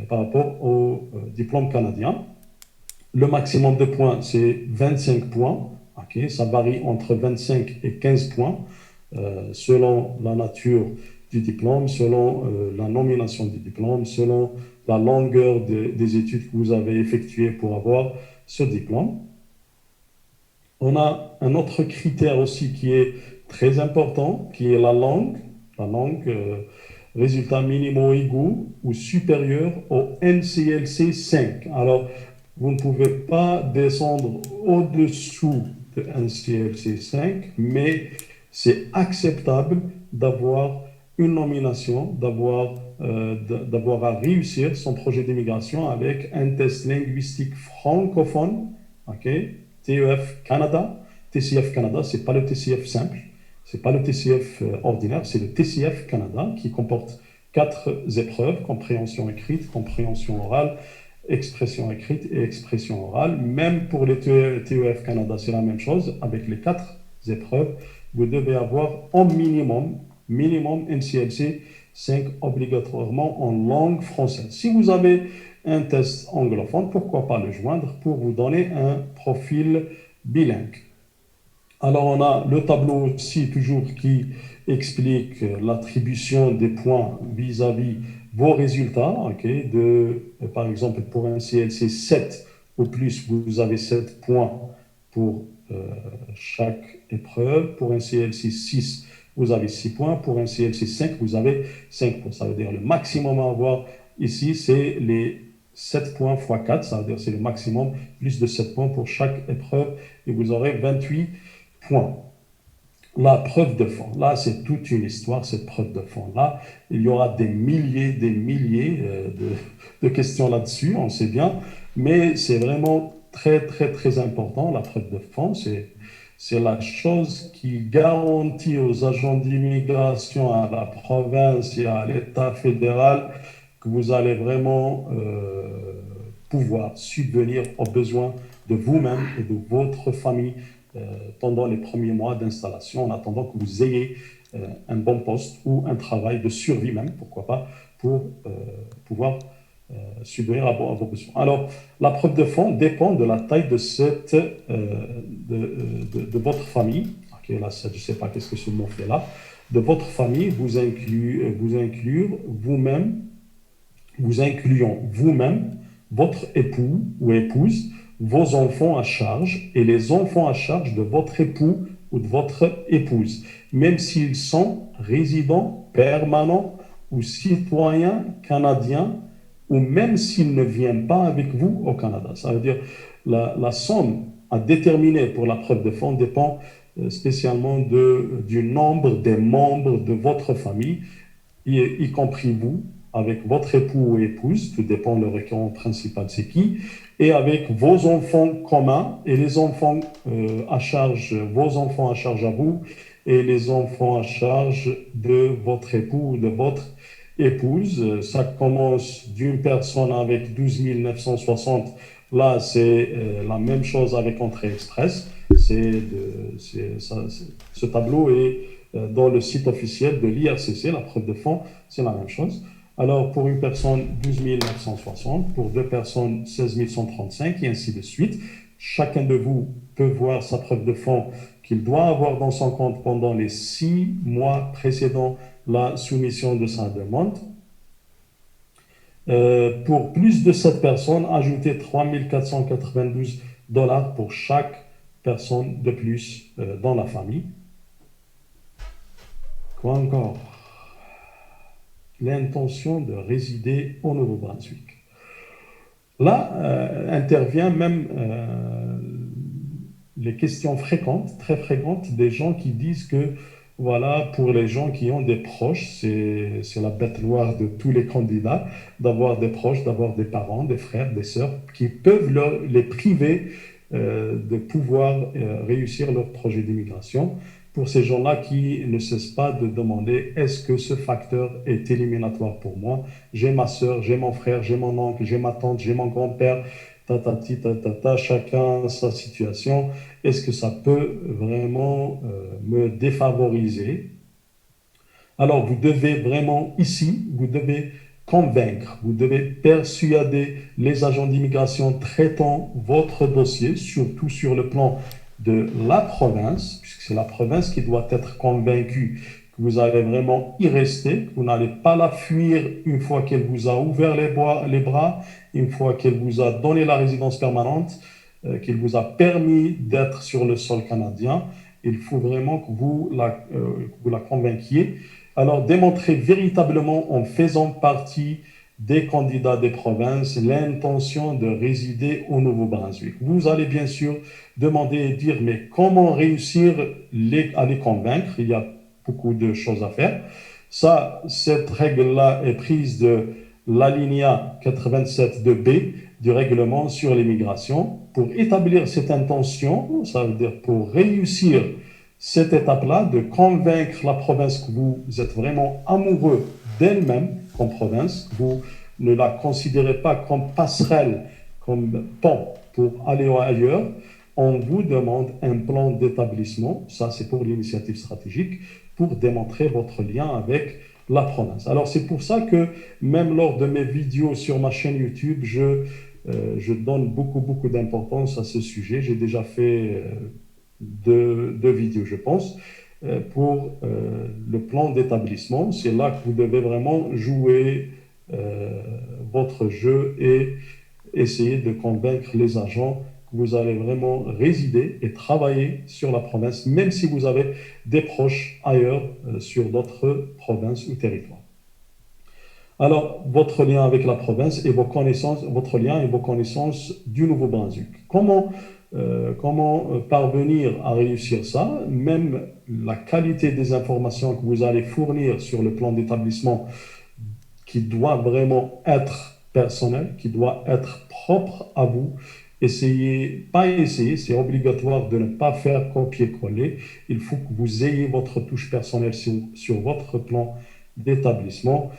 par rapport au diplôme canadien. Le maximum de points, c'est 25 points. Okay, ça varie entre 25 et 15 points selon la nature du diplôme, selon la nomination du diplôme, selon la longueur des études que vous avez effectuées pour avoir ce diplôme. On a un autre critère aussi qui est très important, qui est la langue. La langue, résultat minimaux égaux ou supérieur au NCLC 5. Alors, vous ne pouvez pas descendre au-dessous de NCLC 5, mais c'est acceptable d'avoir une nomination, d'avoir à réussir son projet d'immigration avec un test linguistique francophone, ok, TEF Canada. TCF Canada, ce n'est pas le TCF simple, ce n'est pas le TCF ordinaire, c'est le TCF Canada qui comporte 4 épreuves, compréhension écrite, compréhension orale, expression écrite et expression orale. Même pour les TEF Canada, c'est la même chose. Avec les 4 épreuves, vous devez avoir au minimum NCLC 5 obligatoirement en langue française. Si vous avez un test anglophone, pourquoi pas le joindre pour vous donner un profil bilingue. Alors on a le tableau aussi toujours qui explique l'attribution des points vis-à-vis vos résultats. Okay, par exemple, pour un CLC 7 ou plus, vous avez 7 points pour chaque épreuve. Pour un CLC 6, vous avez 6 points. Pour un CLC 5, vous avez 5 points. Ça veut dire le maximum à avoir ici, c'est les 7 points x 4. Ça veut dire c'est le maximum, plus de 7 points pour chaque épreuve. Et vous aurez 28 points. La preuve de fond, là, c'est toute une histoire, cette preuve de fond-là. Il y aura des milliers de questions là-dessus, on sait bien, mais c'est vraiment très, très, très important. La preuve de fond, c'est la chose qui garantit aux agents d'immigration, à la province et à l'État fédéral que vous allez vraiment pouvoir subvenir aux besoins de vous-même et de votre famille pendant les premiers mois d'installation, en attendant que vous ayez un bon poste ou un travail de survie même, pourquoi pas, pour pouvoir subvenir à vos besoins. Alors, la preuve de fond dépend de la taille de, de votre famille. Ok, là, je ne sais pas qu'est-ce que ce mot fait là. De votre famille, vous incluons vous-même, votre époux ou épouse, vos enfants à charge et les enfants à charge de votre époux ou de votre épouse, même s'ils sont résidents permanents ou citoyens canadiens, ou même s'ils ne viennent pas avec vous au Canada. Ça veut dire la somme à déterminer pour la preuve de fond dépend spécialement du nombre des membres de votre famille, y compris vous, avec votre époux ou épouse, tout dépend le requérant principal, c'est qui, et avec vos enfants communs et les enfants à charge, vos enfants à charge à vous et les enfants à charge de votre époux ou de votre épouse. Ça commence d'une personne avec 12 960. Là, c'est la même chose avec Entrée Express. Ce tableau est dans le site officiel de l'IRCC, la preuve de fond, c'est la même chose. Alors, pour une personne, 12 960, pour deux personnes, 16 135, et ainsi de suite. Chacun de vous peut voir sa preuve de fond qu'il doit avoir dans son compte pendant les 6 mois précédant la soumission de sa demande. Pour plus de 7 personnes, ajoutez 3 492 $ pour chaque personne de plus dans la famille. Quoi encore? L'intention de résider au Nouveau-Brunswick. Là intervient même les questions fréquentes, très fréquentes, des gens qui disent que, voilà, pour les gens qui ont des proches, c'est la bête noire de tous les candidats, d'avoir des proches, d'avoir des parents, des frères, des sœurs, qui peuvent les priver de pouvoir réussir leur projet d'immigration. Pour ces gens-là qui ne cessent pas de demander est-ce que ce facteur est éliminatoire pour moi? J'ai ma sœur, j'ai mon frère, j'ai mon oncle, j'ai ma tante, j'ai mon grand-père, tatati, tatata, chacun sa situation. Est-ce que ça peut vraiment me défavoriser? Alors, vous devez vraiment ici, vous devez convaincre, vous devez persuader les agents d'immigration traitant votre dossier, surtout sur le plan de la province, puisque c'est la province qui doit être convaincue que vous allez vraiment y rester, que vous n'allez pas la fuir une fois qu'elle vous a ouvert les bras, une fois qu'elle vous a donné la résidence permanente, qu'elle vous a permis d'être sur le sol canadien. Il faut vraiment que vous la convainquiez. Alors, démontrez véritablement en faisant partie des candidats des provinces l'intention de résider au Nouveau-Brunswick. Vous allez bien sûr demander et dire, mais comment réussir à les convaincre? Il y a beaucoup de choses à faire. Cette règle-là est prise de l'alinéa 87 de B du règlement sur l'immigration. Pour établir cette intention, ça veut dire pour réussir cette étape-là, de convaincre la province que vous êtes vraiment amoureux d'elle-même comme province, vous ne la considérez pas comme passerelle, comme pont pour aller ailleurs, on vous demande un plan d'établissement, ça c'est pour l'initiative stratégique, pour démontrer votre lien avec la province. Alors c'est pour ça que même lors de mes vidéos sur ma chaîne YouTube, je donne beaucoup d'importance à ce sujet. J'ai déjà fait deux vidéos, je pense, pour le plan d'établissement. C'est là que vous devez vraiment jouer votre jeu et essayer de convaincre les agents que vous allez vraiment résider et travailler sur la province, même si vous avez des proches ailleurs sur d'autres provinces ou territoires. Alors, votre lien avec la province et vos connaissances, votre lien et vos connaissances du Nouveau-Brunswick. Comment comment parvenir à réussir ça. Même la qualité des informations que vous allez fournir sur le plan d'établissement qui doit vraiment être personnel, qui doit être propre à vous. C'est obligatoire de ne pas faire copier-coller. Il faut que vous ayez votre touche personnelle sur votre plan d'établissement.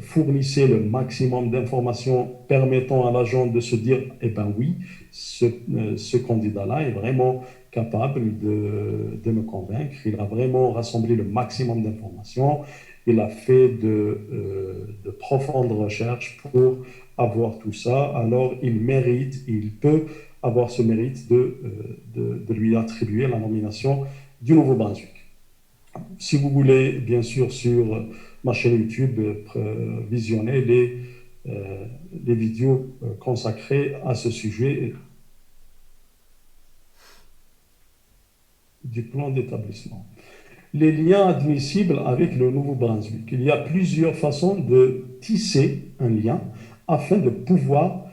Fournissez le maximum d'informations permettant à l'agent de se dire, eh ben oui, ce candidat-là est vraiment capable de me convaincre. Il a vraiment rassemblé le maximum d'informations. Il a fait de profondes recherches pour avoir tout ça. Alors, il peut avoir ce mérite de lui attribuer la nomination du Nouveau-Brunswick. Si vous voulez, bien sûr, sur ma chaîne YouTube, visionner les vidéos consacrées à ce sujet du plan d'établissement. Les liens admissibles avec le Nouveau-Brunswick. Il y a plusieurs façons de tisser un lien afin de pouvoir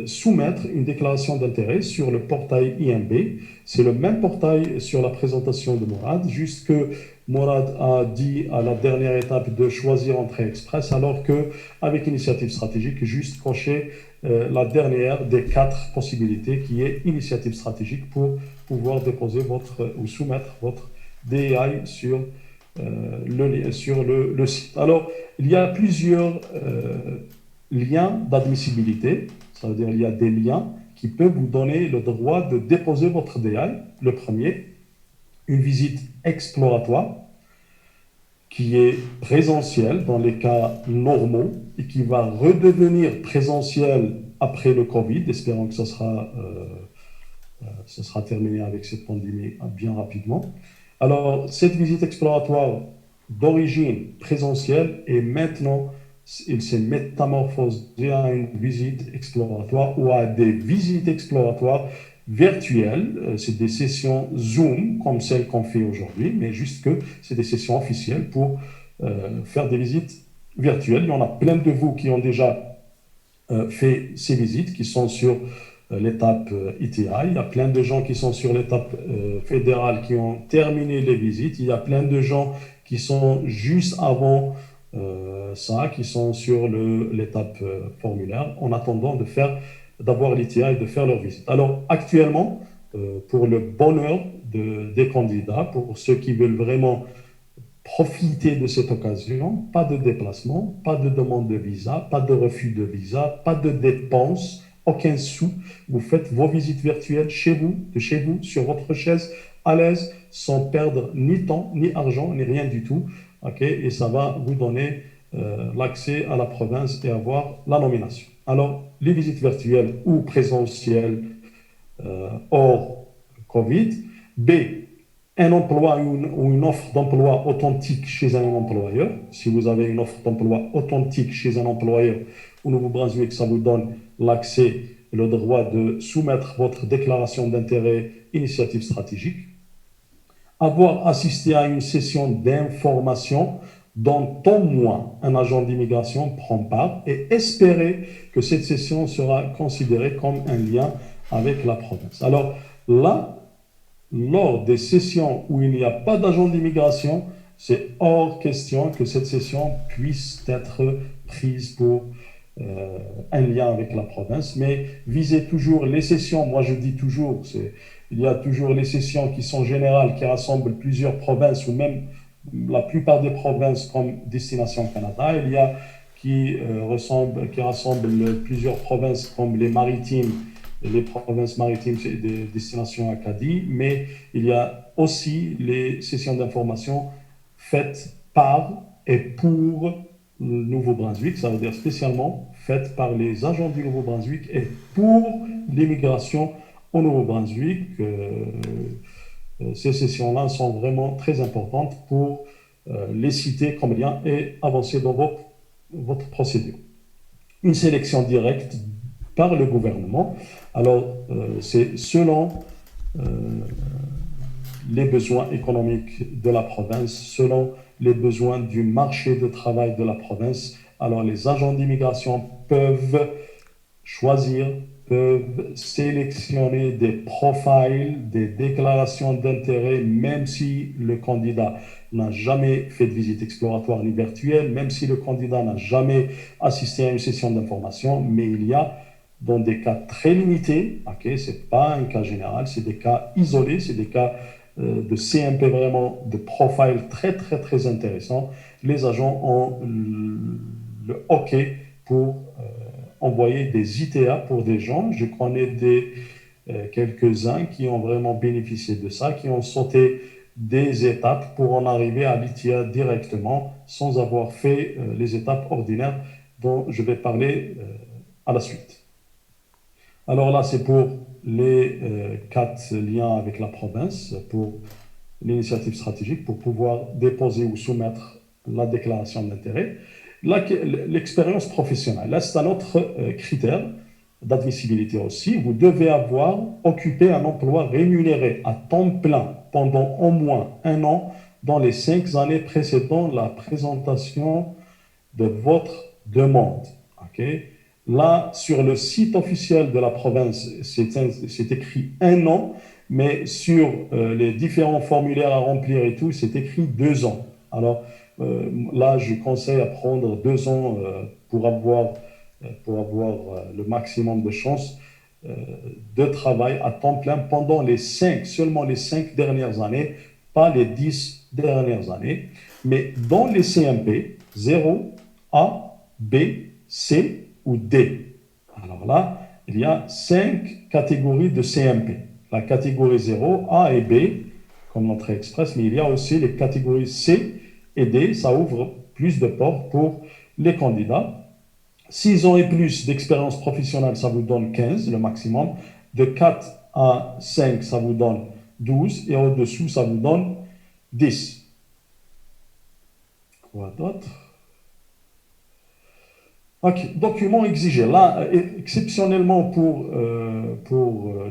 soumettre une déclaration d'intérêt sur le portail IMB. C'est le même portail sur la présentation de Mourad, juste que Mourad a dit à la dernière étape de choisir Entrée Express, alors qu'avec Initiative Stratégique, juste cocher la dernière des 4 possibilités qui est Initiative Stratégique pour pouvoir déposer ou soumettre votre DEI sur le site. Alors, il y a plusieurs liens d'admissibilité, ça veut dire il y a des liens qui peuvent vous donner le droit de déposer votre DEI. Le premier, une visite exploratoire qui est présentielle dans les cas normaux et qui va redevenir présentielle après le Covid, espérons que ce sera terminé avec cette pandémie bien rapidement. Alors, cette visite exploratoire d'origine présentielle et maintenant, il s'est métamorphosé à une visite exploratoire ou à des visites exploratoires virtuelles. C'est des sessions Zoom comme celles qu'on fait aujourd'hui, mais juste que c'est des sessions officielles pour faire des visites virtuelles. Il y en a plein de vous qui ont déjà fait ces visites, qui sont sur l'étape ETI. Il y a plein de gens qui sont sur l'étape fédérale qui ont terminé les visites. Il y a plein de gens qui sont juste avant qui sont sur l'étape formulaire en attendant d'avoir l'ETI et de faire leur visite. Alors actuellement, pour le bonheur des candidats, pour ceux qui veulent vraiment profiter de cette occasion, pas de déplacement, pas de demande de visa, pas de refus de visa, pas de dépenses, aucun sou. Vous faites vos visites virtuelles de chez vous, sur votre chaise, à l'aise, sans perdre ni temps, ni argent, ni rien du tout. Et ça va vous donner l'accès à la province et avoir la nomination. Alors, les visites virtuelles ou présentielles hors Covid. B, un emploi ou une offre d'emploi authentique chez un employeur. Si vous avez une offre d'emploi authentique chez un employeur au Nouveau-Brunswick, ça vous donne l'accès, le droit de soumettre votre déclaration d'intérêt initiative stratégique. Avoir assisté à une session d'information dont au moins un agent d'immigration prend part et espérer que cette session sera considérée comme un lien avec la province. Alors là, lors des sessions où il n'y a pas d'agent d'immigration, c'est hors question que cette session puisse être prise pour un lien avec la province, mais visez toujours les sessions. Moi, je dis toujours, il y a toujours les sessions qui sont générales, qui rassemblent plusieurs provinces ou même la plupart des provinces comme Destination Canada. Il y a qui rassemblent plusieurs provinces comme les maritimes. Les provinces maritimes, c'est des destinations Acadie, mais il y a aussi les sessions d'information faites par et pour le Nouveau-Brunswick, ça veut dire spécialement faites par les agents du Nouveau-Brunswick et pour l'immigration au Nouveau-Brunswick. Ces sessions-là sont vraiment très importantes pour les citer comme lien et avancer dans votre procédure. Une sélection directe par le gouvernement. Alors, c'est selon les besoins économiques de la province, selon les besoins du marché de travail de la province. Alors, les agents d'immigration peuvent choisir, peuvent sélectionner des profils, des déclarations d'intérêt, même si le candidat n'a jamais fait de visite exploratoire ni virtuelle, même si le candidat n'a jamais assisté à une session d'information, mais il y a dans des cas très limités, okay, ce n'est pas un cas général, c'est des cas isolés, c'est des cas de CMP vraiment, de profil très très très intéressant. Les agents ont le OK pour envoyer des ITA pour des gens. Je connais quelques-uns qui ont vraiment bénéficié de ça, qui ont sauté des étapes pour en arriver à l'ITA directement sans avoir fait les étapes ordinaires dont je vais parler à la suite. Alors là, c'est pour les 4 liens avec la province, pour l'initiative stratégique, pour pouvoir déposer ou soumettre la déclaration d'intérêt. L'expérience professionnelle, là, c'est un autre critère d'admissibilité aussi. Vous devez avoir occupé un emploi rémunéré à temps plein pendant au moins 1 an dans les 5 années précédant la présentation de votre demande. Okay? Là, sur le site officiel de la province, c'est écrit 1 an, mais sur les différents formulaires à remplir et tout, c'est écrit 2 ans. Alors là, je conseille à prendre 2 ans pour avoir le maximum de chances de travail à temps plein pendant seulement les 5 dernières années, pas les 10 dernières années. Mais dans les CMP, 0, A, B, C ou D. Alors là, il y a 5 catégories de CMP. La catégorie 0, A et B, comme l'entrée express, mais il y a aussi les catégories C et D. Ça ouvre plus de portes pour les candidats. 6 ans et plus d'expérience professionnelle, ça vous donne 15, le maximum. De 4 à 5, ça vous donne 12. Et au-dessous, ça vous donne 10. Quoi d'autre? Ok, documents exigés. Là, exceptionnellement pour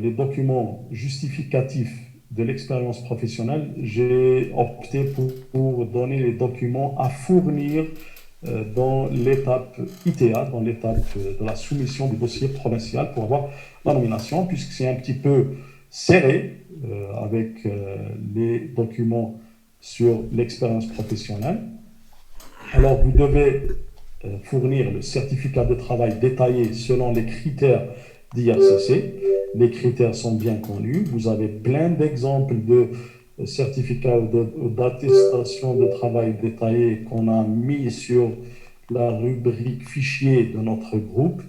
les documents justificatifs de l'expérience professionnelle, j'ai opté pour donner les documents à fournir dans l'étape ITA, dans l'étape de la soumission du dossier provincial pour avoir la nomination, puisque c'est un petit peu serré avec les documents sur l'expérience professionnelle. Alors, vous devez fournir le certificat de travail détaillé selon les critères d'IRCC. Les critères sont bien connus. Vous avez plein d'exemples de certificats ou d'attestation de travail détaillé qu'on a mis sur la rubrique fichier de notre groupe,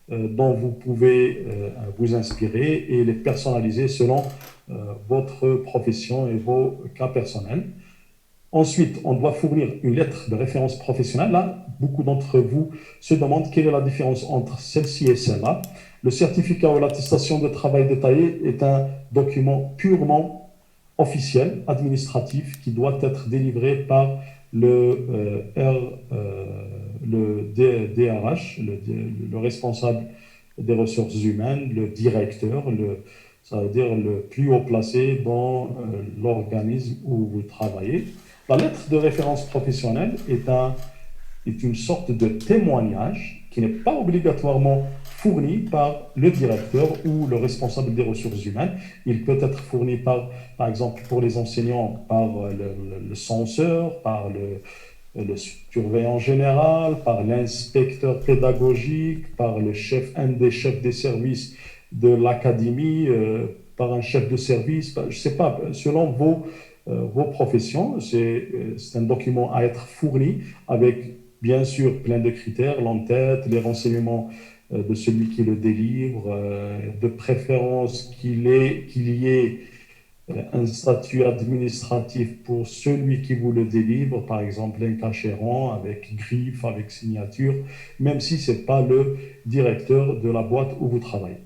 dont vous pouvez vous inspirer et les personnaliser selon votre profession et vos cas personnels. Ensuite, on doit fournir une lettre de référence professionnelle. Là, beaucoup d'entre vous se demandent quelle est la différence entre celle-ci et celle-là. Le certificat ou l'attestation de travail détaillé est un document purement officiel, administratif, qui doit être délivré par le DRH, le responsable des ressources humaines, le directeur, ça veut dire le plus haut placé dans l'organisme où vous travaillez. La lettre de référence professionnelle est une sorte de témoignage qui n'est pas obligatoirement fourni par le directeur ou le responsable des ressources humaines. Il peut être fourni par exemple, pour les enseignants, par le censeur, par le surveillant général, par l'inspecteur pédagogique, par un des chefs des services de l'académie, par un chef de service, je ne sais pas, selon vos professions. C'est un document à être fourni avec, bien sûr, plein de critères, l'entête, les renseignements de celui qui le délivre, de préférence qu'il y ait un statut administratif pour celui qui vous le délivre, par exemple un cachéron avec griffe, avec signature, même si ce n'est pas le directeur de la boîte où vous travaillez.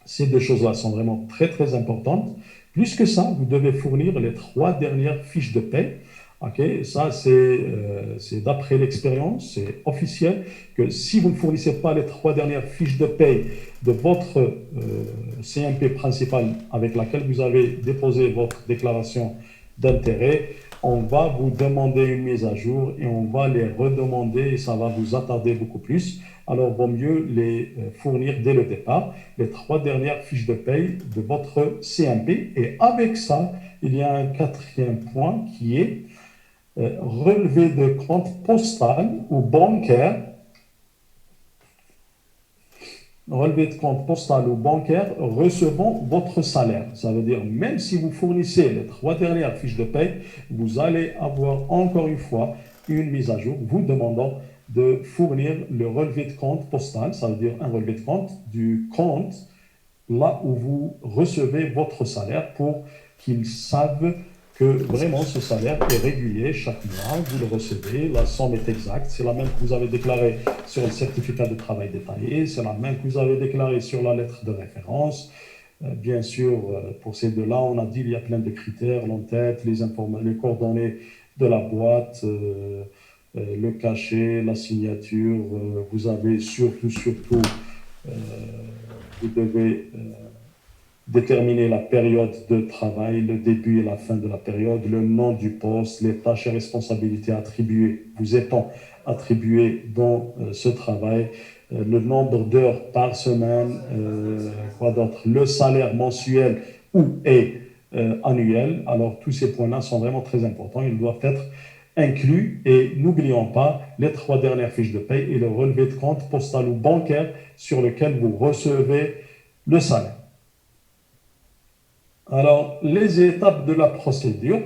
Ces 2 choses-là sont vraiment très, très importantes. Plus que ça, vous devez fournir les 3 dernières fiches de paie. Okay, ça, c'est d'après l'expérience, c'est officiel que si vous ne fournissez pas les 3 dernières fiches de paie de votre CMP principal avec laquelle vous avez déposé votre déclaration d'intérêt, on va vous demander une mise à jour et on va les redemander et ça va vous attarder beaucoup plus. alors vaut mieux les fournir dès le départ, les 3 dernières fiches de paye de votre CMP. Et avec ça, il y a un quatrième point qui est relevé de compte postal ou bancaire, relevé de compte postal ou bancaire recevant votre salaire. Ça veut dire, même si vous fournissez les 3 dernières fiches de paye, vous allez avoir encore une fois une mise à jour vous demandant de fournir le relevé de compte postal, ça veut dire un relevé de compte du compte là où vous recevez votre salaire pour qu'ils savent que vraiment ce salaire est régulier chaque mois, vous le recevez, la somme est exacte, c'est la même que vous avez déclarée sur le certificat de travail détaillé, c'est la même que vous avez déclarée sur la lettre de référence. Bien sûr, pour ces deux-là, on a dit qu'il y a plein de critères, l'entête, les coordonnées de la boîte, le cachet, la signature. Vous avez surtout, vous devez déterminer la période de travail, le début et la fin de la période, le nom du poste, les tâches et responsabilités attribuées, vous étant attribuées dans ce travail, le nombre d'heures par semaine, quoi d'autre, le salaire mensuel ou et annuel. Alors tous ces points-là sont vraiment très importants, ils doivent être inclus et n'oublions pas les 3 dernières fiches de paye et le relevé de compte postal ou bancaire sur lequel vous recevez le salaire. Alors, les étapes de la procédure.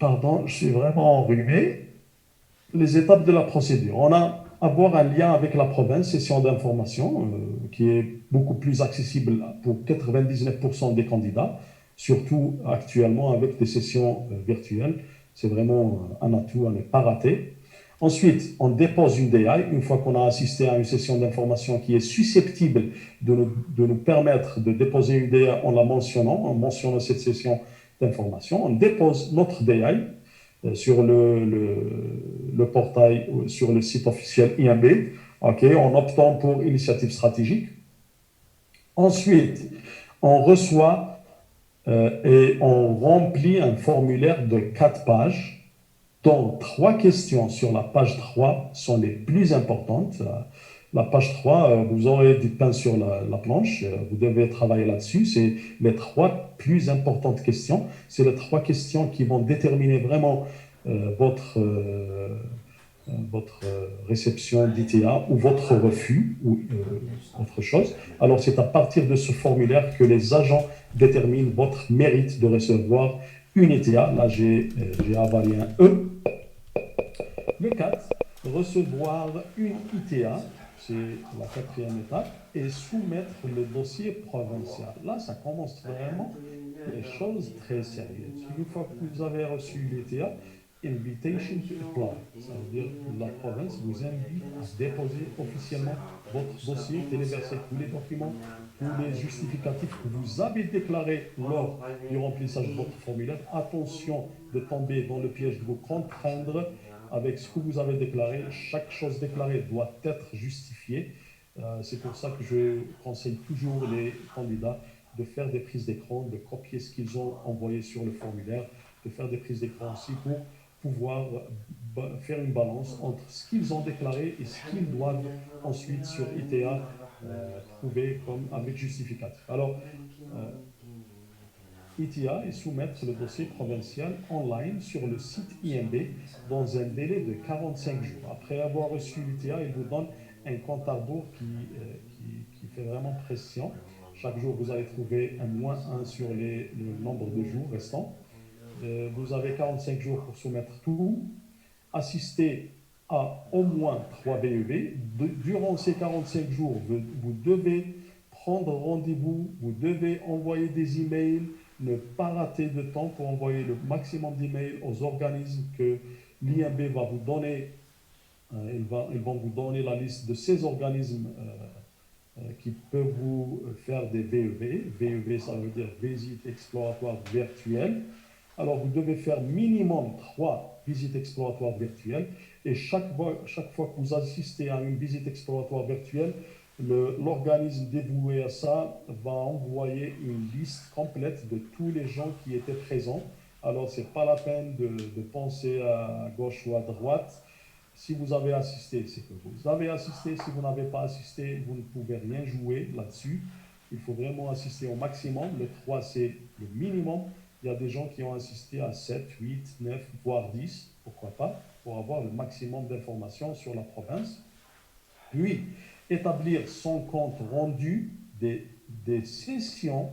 Pardon, je suis vraiment enrhumé. Les étapes de la procédure. On a avoir un lien avec la province, session d'information, qui est beaucoup plus accessible pour 99% des candidats, surtout actuellement avec des sessions virtuelles. C'est vraiment un atout à ne pas rater. Ensuite, on dépose une DI, une fois qu'on a assisté à une session d'information qui est susceptible de nous permettre de déposer une DI en mentionnant cette session d'information. On dépose notre DI sur le portail, sur le site officiel IMB, en optant pour initiative stratégique. Ensuite, on reçoit et on remplit un formulaire de 4 pages dont 3 questions sur la page 3 sont les plus importantes. La page 3, vous aurez du pain sur la planche, vous devez travailler là-dessus. C'est les 3 plus importantes questions. C'est les 3 questions qui vont déterminer vraiment votre réception d'ITA ou votre refus ou autre chose. Alors, c'est à partir de ce formulaire que les agents déterminent votre mérite de recevoir une ITA. Là, j'ai avalé un E. Le 4, recevoir une ITA, c'est la 4e étape, et soumettre le dossier provincial. Là, ça commence vraiment les choses très sérieuses. Une fois que vous avez reçu l'ITA, invitation to apply, ça veut dire que la province vous invite à déposer officiellement votre dossier, téléverser tous les documents, tous les justificatifs que vous avez déclarés lors du remplissage de votre formulaire. Attention de tomber dans le piège de vous contraindre avec ce que vous avez déclaré. Chaque chose déclarée doit être justifiée. C'est pour ça que je conseille toujours les candidats de faire des prises d'écran, de copier ce qu'ils ont envoyé sur le formulaire, de faire des prises d'écran aussi pour pouvoir faire une balance entre ce qu'ils ont déclaré et ce qu'ils doivent ensuite sur ITA prouver comme avec justificatif. Alors, ITA et soumettre le dossier provincial en ligne sur le site IMB dans un délai de 45 jours. Après avoir reçu l'ITA, il vous donne un compte à rebours qui fait vraiment pression. Chaque jour, vous allez trouver un -1 sur le nombre de jours restants. Vous avez 45 jours pour soumettre tout, assister à au moins 3 VEV. Durant ces 45 jours, vous devez prendre rendez-vous, vous devez envoyer des emails, ne pas rater de temps pour envoyer le maximum d'emails aux organismes que l'IMB va vous donner. Ils vont vous donner la liste de ces organismes qui peuvent vous faire des VEV. VEV, ça veut dire visite exploratoire virtuelle. Alors, vous devez faire minimum 3 visites exploratoires virtuelles et chaque fois que vous assistez à une visite exploratoire virtuelle, l'organisme dévoué à ça va envoyer une liste complète de tous les gens qui étaient présents. Alors, ce n'est pas la peine de penser à gauche ou à droite. Si vous avez assisté, c'est que vous avez assisté. Si vous n'avez pas assisté, vous ne pouvez rien jouer là-dessus. Il faut vraiment assister au maximum. Le 3, c'est le minimum. Il y a des gens qui ont assisté à 7, 8, 9, voire 10, pourquoi pas, pour avoir le maximum d'informations sur la province. Puis, établir son compte rendu des sessions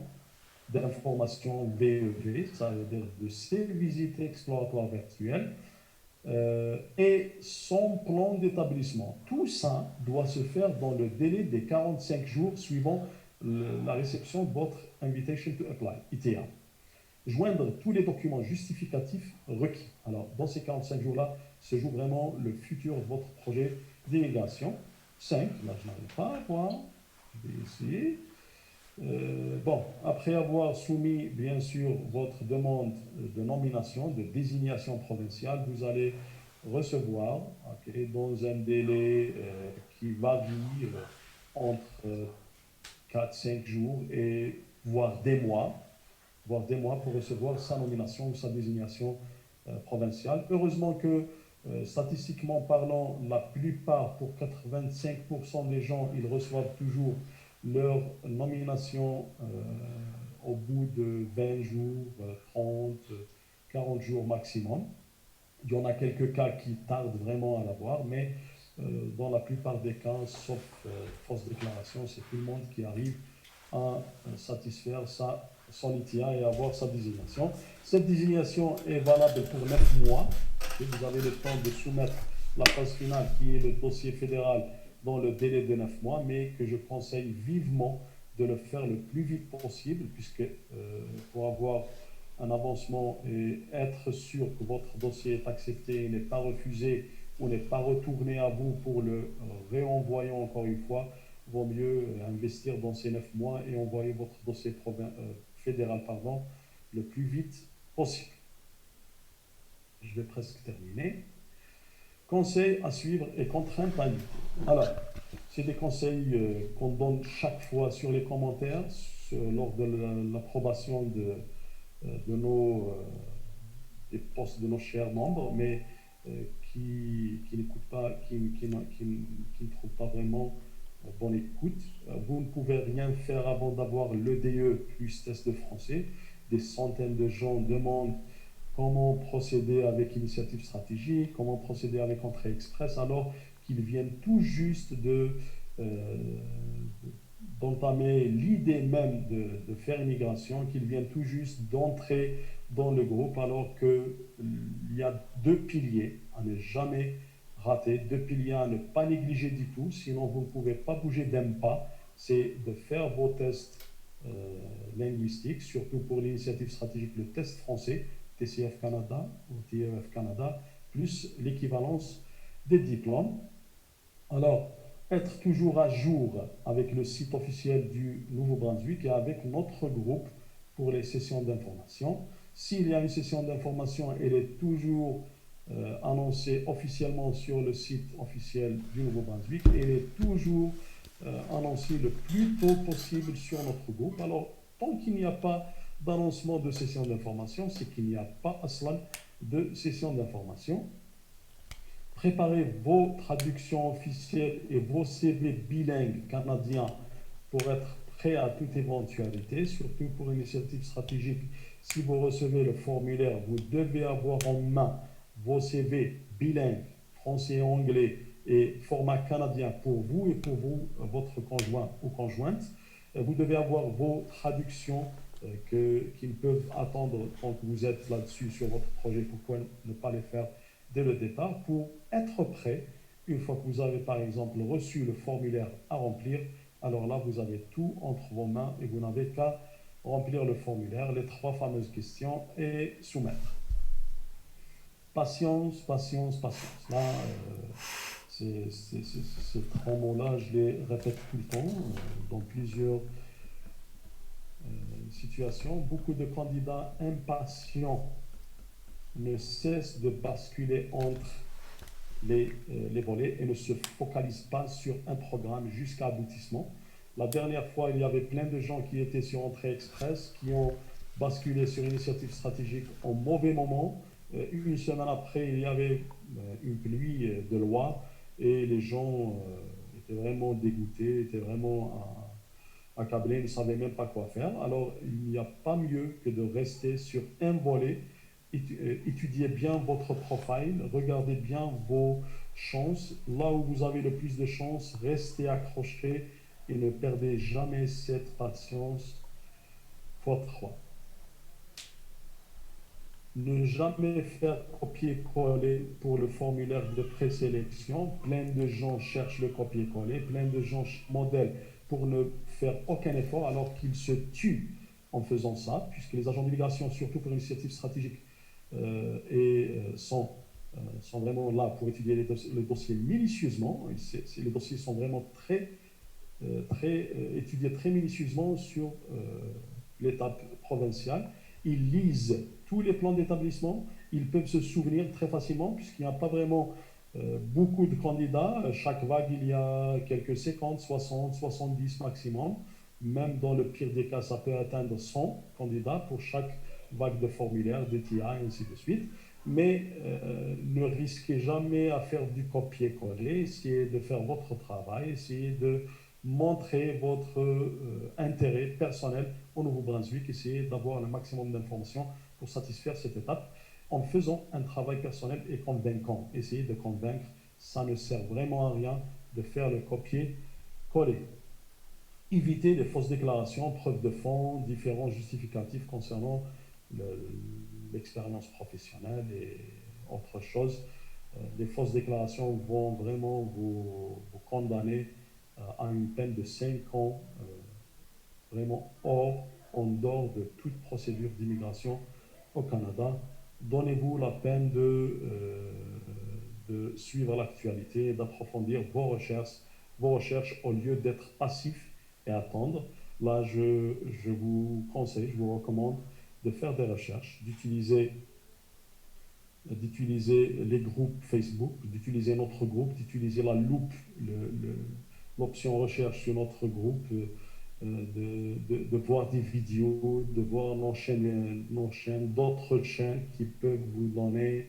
d'information VEV, ça veut dire de ces visites exploratoires virtuelles, et son plan d'établissement. Tout ça doit se faire dans le délai des 45 jours suivant la réception de votre Invitation to Apply, ITA. Joindre tous les documents justificatifs requis. Alors, dans ces 45 jours-là, se joue vraiment le futur de votre projet d'immigration. 5, là je n'arrive pas à voir, je vais essayer. Bon, après avoir soumis bien sûr votre demande de nomination, de désignation provinciale, vous allez recevoir dans un délai qui varie entre 4-5 jours et voire des mois pour recevoir sa nomination ou sa désignation provinciale. Heureusement que statistiquement parlant, la plupart, pour 85% des gens, ils reçoivent toujours leur nomination au bout de 20 jours, 30, 40 jours maximum. Il y en a quelques cas qui tardent vraiment à l'avoir, mais dans la plupart des cas, sauf fausse déclaration, c'est tout le monde qui arrive à satisfaire son ITA et avoir sa désignation. Cette désignation est valable pour 9 mois. Et vous avez le temps de soumettre la phase finale qui est le dossier fédéral dans le délai de 9 mois, mais que je conseille vivement de le faire le plus vite possible, puisque pour avoir un avancement et être sûr que votre dossier est accepté, n'est pas refusé ou n'est pas retourné à vous pour le réenvoyer encore une fois, vaut mieux investir dans ces 9 mois et envoyer votre dossier fédéral le plus vite possible. Je vais presque terminer. Conseils à suivre et contraintes à éviter. Alors, c'est des conseils qu'on donne chaque fois sur les commentaires lors de l'approbation des postes de nos chers membres, mais qui n'écoutent pas, qui ne trouvent pas vraiment bonne écoute. Vous ne pouvez rien faire avant d'avoir l'EDE plus test de français. Des centaines de gens demandent comment procéder avec initiative stratégique, comment procéder avec entrée express, alors qu'ils viennent tout juste d'entamer l'idée même de faire immigration, qu'ils viennent tout juste d'entrer dans le groupe, alors qu'il y a 2 piliers à ne jamais rater, 2 piliers à ne pas négliger du tout, sinon vous ne pouvez pas bouger d'un pas, c'est de faire vos tests linguistiques, surtout pour l'initiative stratégique, le test français, TCF Canada ou TEF Canada, plus l'équivalence des diplômes. Alors, être toujours à jour avec le site officiel du Nouveau-Brunswick et avec notre groupe pour les sessions d'information. S'il y a une session d'information, elle est toujours annoncée officiellement sur le site officiel du Nouveau-Brunswick et elle est toujours annoncée le plus tôt possible sur notre groupe. Alors, tant qu'il n'y a pas d'annoncement de session d'information, c'est qu'il n'y a pas aslan de session d'information. Préparez vos traductions officielles et vos CV bilingues canadiens pour être prêts à toute éventualité, surtout pour une initiative stratégique. Si vous recevez le formulaire, vous devez avoir en main vos CV bilingues, français et anglais, et format canadien pour vous et pour vous, votre conjoint ou conjointe. Vous devez avoir vos traductions qui ne peuvent attendre quand vous êtes là-dessus sur votre projet. Pourquoi ne pas les faire dès le départ pour être prêt une fois que vous avez par exemple reçu le formulaire à remplir. Alors là, vous avez tout entre vos mains et vous n'avez qu'à remplir le formulaire, les 3 fameuses questions et soumettre. Patience, patience, patience. Là, ces 3 mots-là, je les répète tout le temps dans plusieurs situations. Beaucoup de candidats impatients ne cessent de basculer entre les volets et ne se focalisent pas sur un programme jusqu'à aboutissement. La dernière fois, il y avait plein de gens qui étaient sur Entrée Express, qui ont basculé sur initiative stratégique au mauvais moment, Une semaine après, il y avait une pluie de loi et les gens étaient vraiment dégoûtés, étaient vraiment accablés, ne savaient même pas quoi faire. Alors, il n'y a pas mieux que de rester sur un volet, étudier bien votre profil, regardez bien vos chances. Là où vous avez le plus de chances, restez accroché et ne perdez jamais cette patience fois 3. Ne jamais faire copier-coller pour le formulaire de présélection. Plein de gens cherchent le copier-coller, plein de gens modèlent pour ne faire aucun effort alors qu'ils se tuent en faisant ça, puisque les agents d'immigration, surtout pour l'initiative stratégique, sont vraiment là pour étudier les dossiers minutieusement. Les dossiers sont vraiment étudiés très minutieusement sur l'étape provinciale. Ils lisent tous les plans d'établissement, ils peuvent se souvenir très facilement puisqu'il n'y a pas vraiment beaucoup de candidats. Chaque vague, il y a quelques 50, 60, 70 maximum. Même dans le pire des cas, ça peut atteindre 100 candidats pour chaque vague de formulaire, d'ETI, et ainsi de suite. Mais ne risquez jamais à faire du copier-coller, essayez de faire votre travail, essayez de montrer votre intérêt personnel au Nouveau-Brunswick, essayez d'avoir le maximum d'informations pour satisfaire cette étape en faisant un travail personnel et convaincant. Essayez de convaincre, ça ne sert vraiment à rien de faire le copier-coller. Évitez les fausses déclarations, preuves de fonds, différents justificatifs concernant l'expérience professionnelle et autre chose. Les fausses déclarations vont vraiment vous condamner à une peine de 5 ans, vraiment en dehors de toute procédure d'immigration au Canada. Donnez-vous la peine de suivre l'actualité, d'approfondir vos recherches au lieu d'être passif et attendre. Là, je vous conseille, je vous recommande de faire des recherches, d'utiliser les groupes Facebook, d'utiliser notre groupe, d'utiliser la loupe, l'option recherche sur notre groupe, de voir des vidéos, de voir nos chaînes, d'autres chaînes qui peuvent vous donner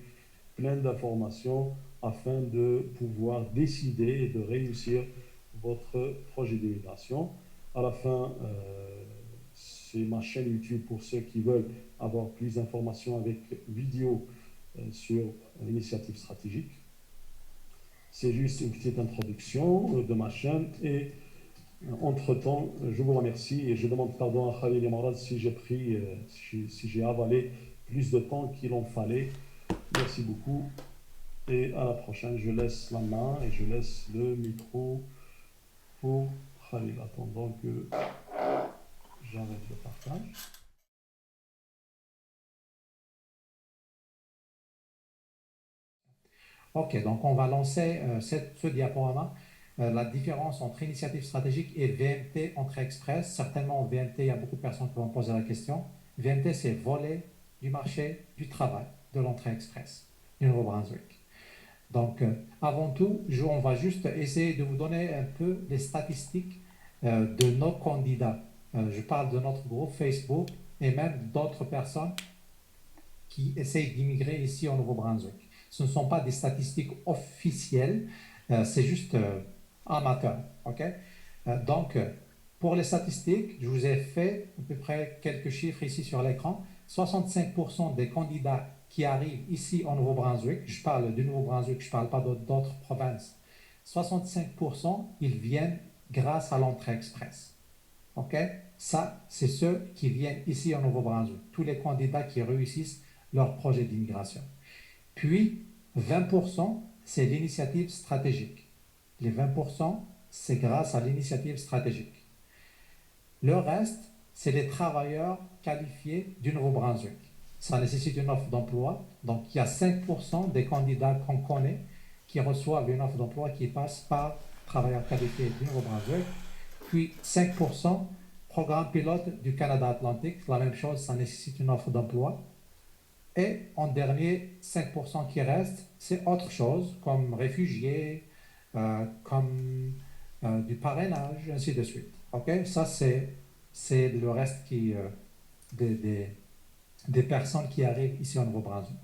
plein d'informations afin de pouvoir décider et de réussir votre projet d'immigration. À la fin, c'est ma chaîne YouTube pour ceux qui veulent avoir plus d'informations avec vidéos sur l'initiative stratégique. C'est juste une petite introduction de ma chaîne et entre-temps, je vous remercie et je demande pardon à Khalil Emarad si j'ai avalé plus de temps qu'il en fallait. Merci beaucoup et à la prochaine. Je laisse la main et je laisse le micro pour Khalil, attendant que j'arrête le partage. Ok, donc on va lancer ce diaporama. La différence entre initiative stratégique et VMT entrée express. Certainement, VMT, il y a beaucoup de personnes qui vont poser la question. VMT, c'est volet du marché du travail de l'entrée express du Nouveau-Brunswick. Donc, avant tout, on va juste essayer de vous donner un peu les statistiques de nos candidats. Je parle de notre groupe Facebook et même d'autres personnes qui essayent d'immigrer ici au Nouveau-Brunswick. Ce ne sont pas des statistiques officielles, c'est juste amateur. Okay? Donc, pour les statistiques, je vous ai fait à peu près quelques chiffres ici sur l'écran. 65% des candidats qui arrivent ici au Nouveau-Brunswick, je parle du Nouveau-Brunswick, je ne parle pas d'autres provinces, 65% ils viennent grâce à l'entrée express. Ok? Ça, c'est ceux qui viennent ici au Nouveau-Brunswick, tous les candidats qui réussissent leur projet d'immigration. Puis, 20%, c'est l'initiative stratégique. Les 20%, c'est grâce à l'initiative stratégique. Le reste, c'est les travailleurs qualifiés du Nouveau-Brunswick. Ça nécessite une offre d'emploi. Donc, il y a 5% des candidats qu'on connaît qui reçoivent une offre d'emploi qui passe par travailleurs qualifiés du Nouveau-Brunswick. Puis, 5%, programme pilote du Canada Atlantique. La même chose, ça nécessite une offre d'emploi. Et en dernier, 5% qui reste, c'est autre chose, comme réfugiés, comme du parrainage, ainsi de suite. Okay? Ça, c'est le reste des personnes qui arrivent ici au Nouveau-Brunswick.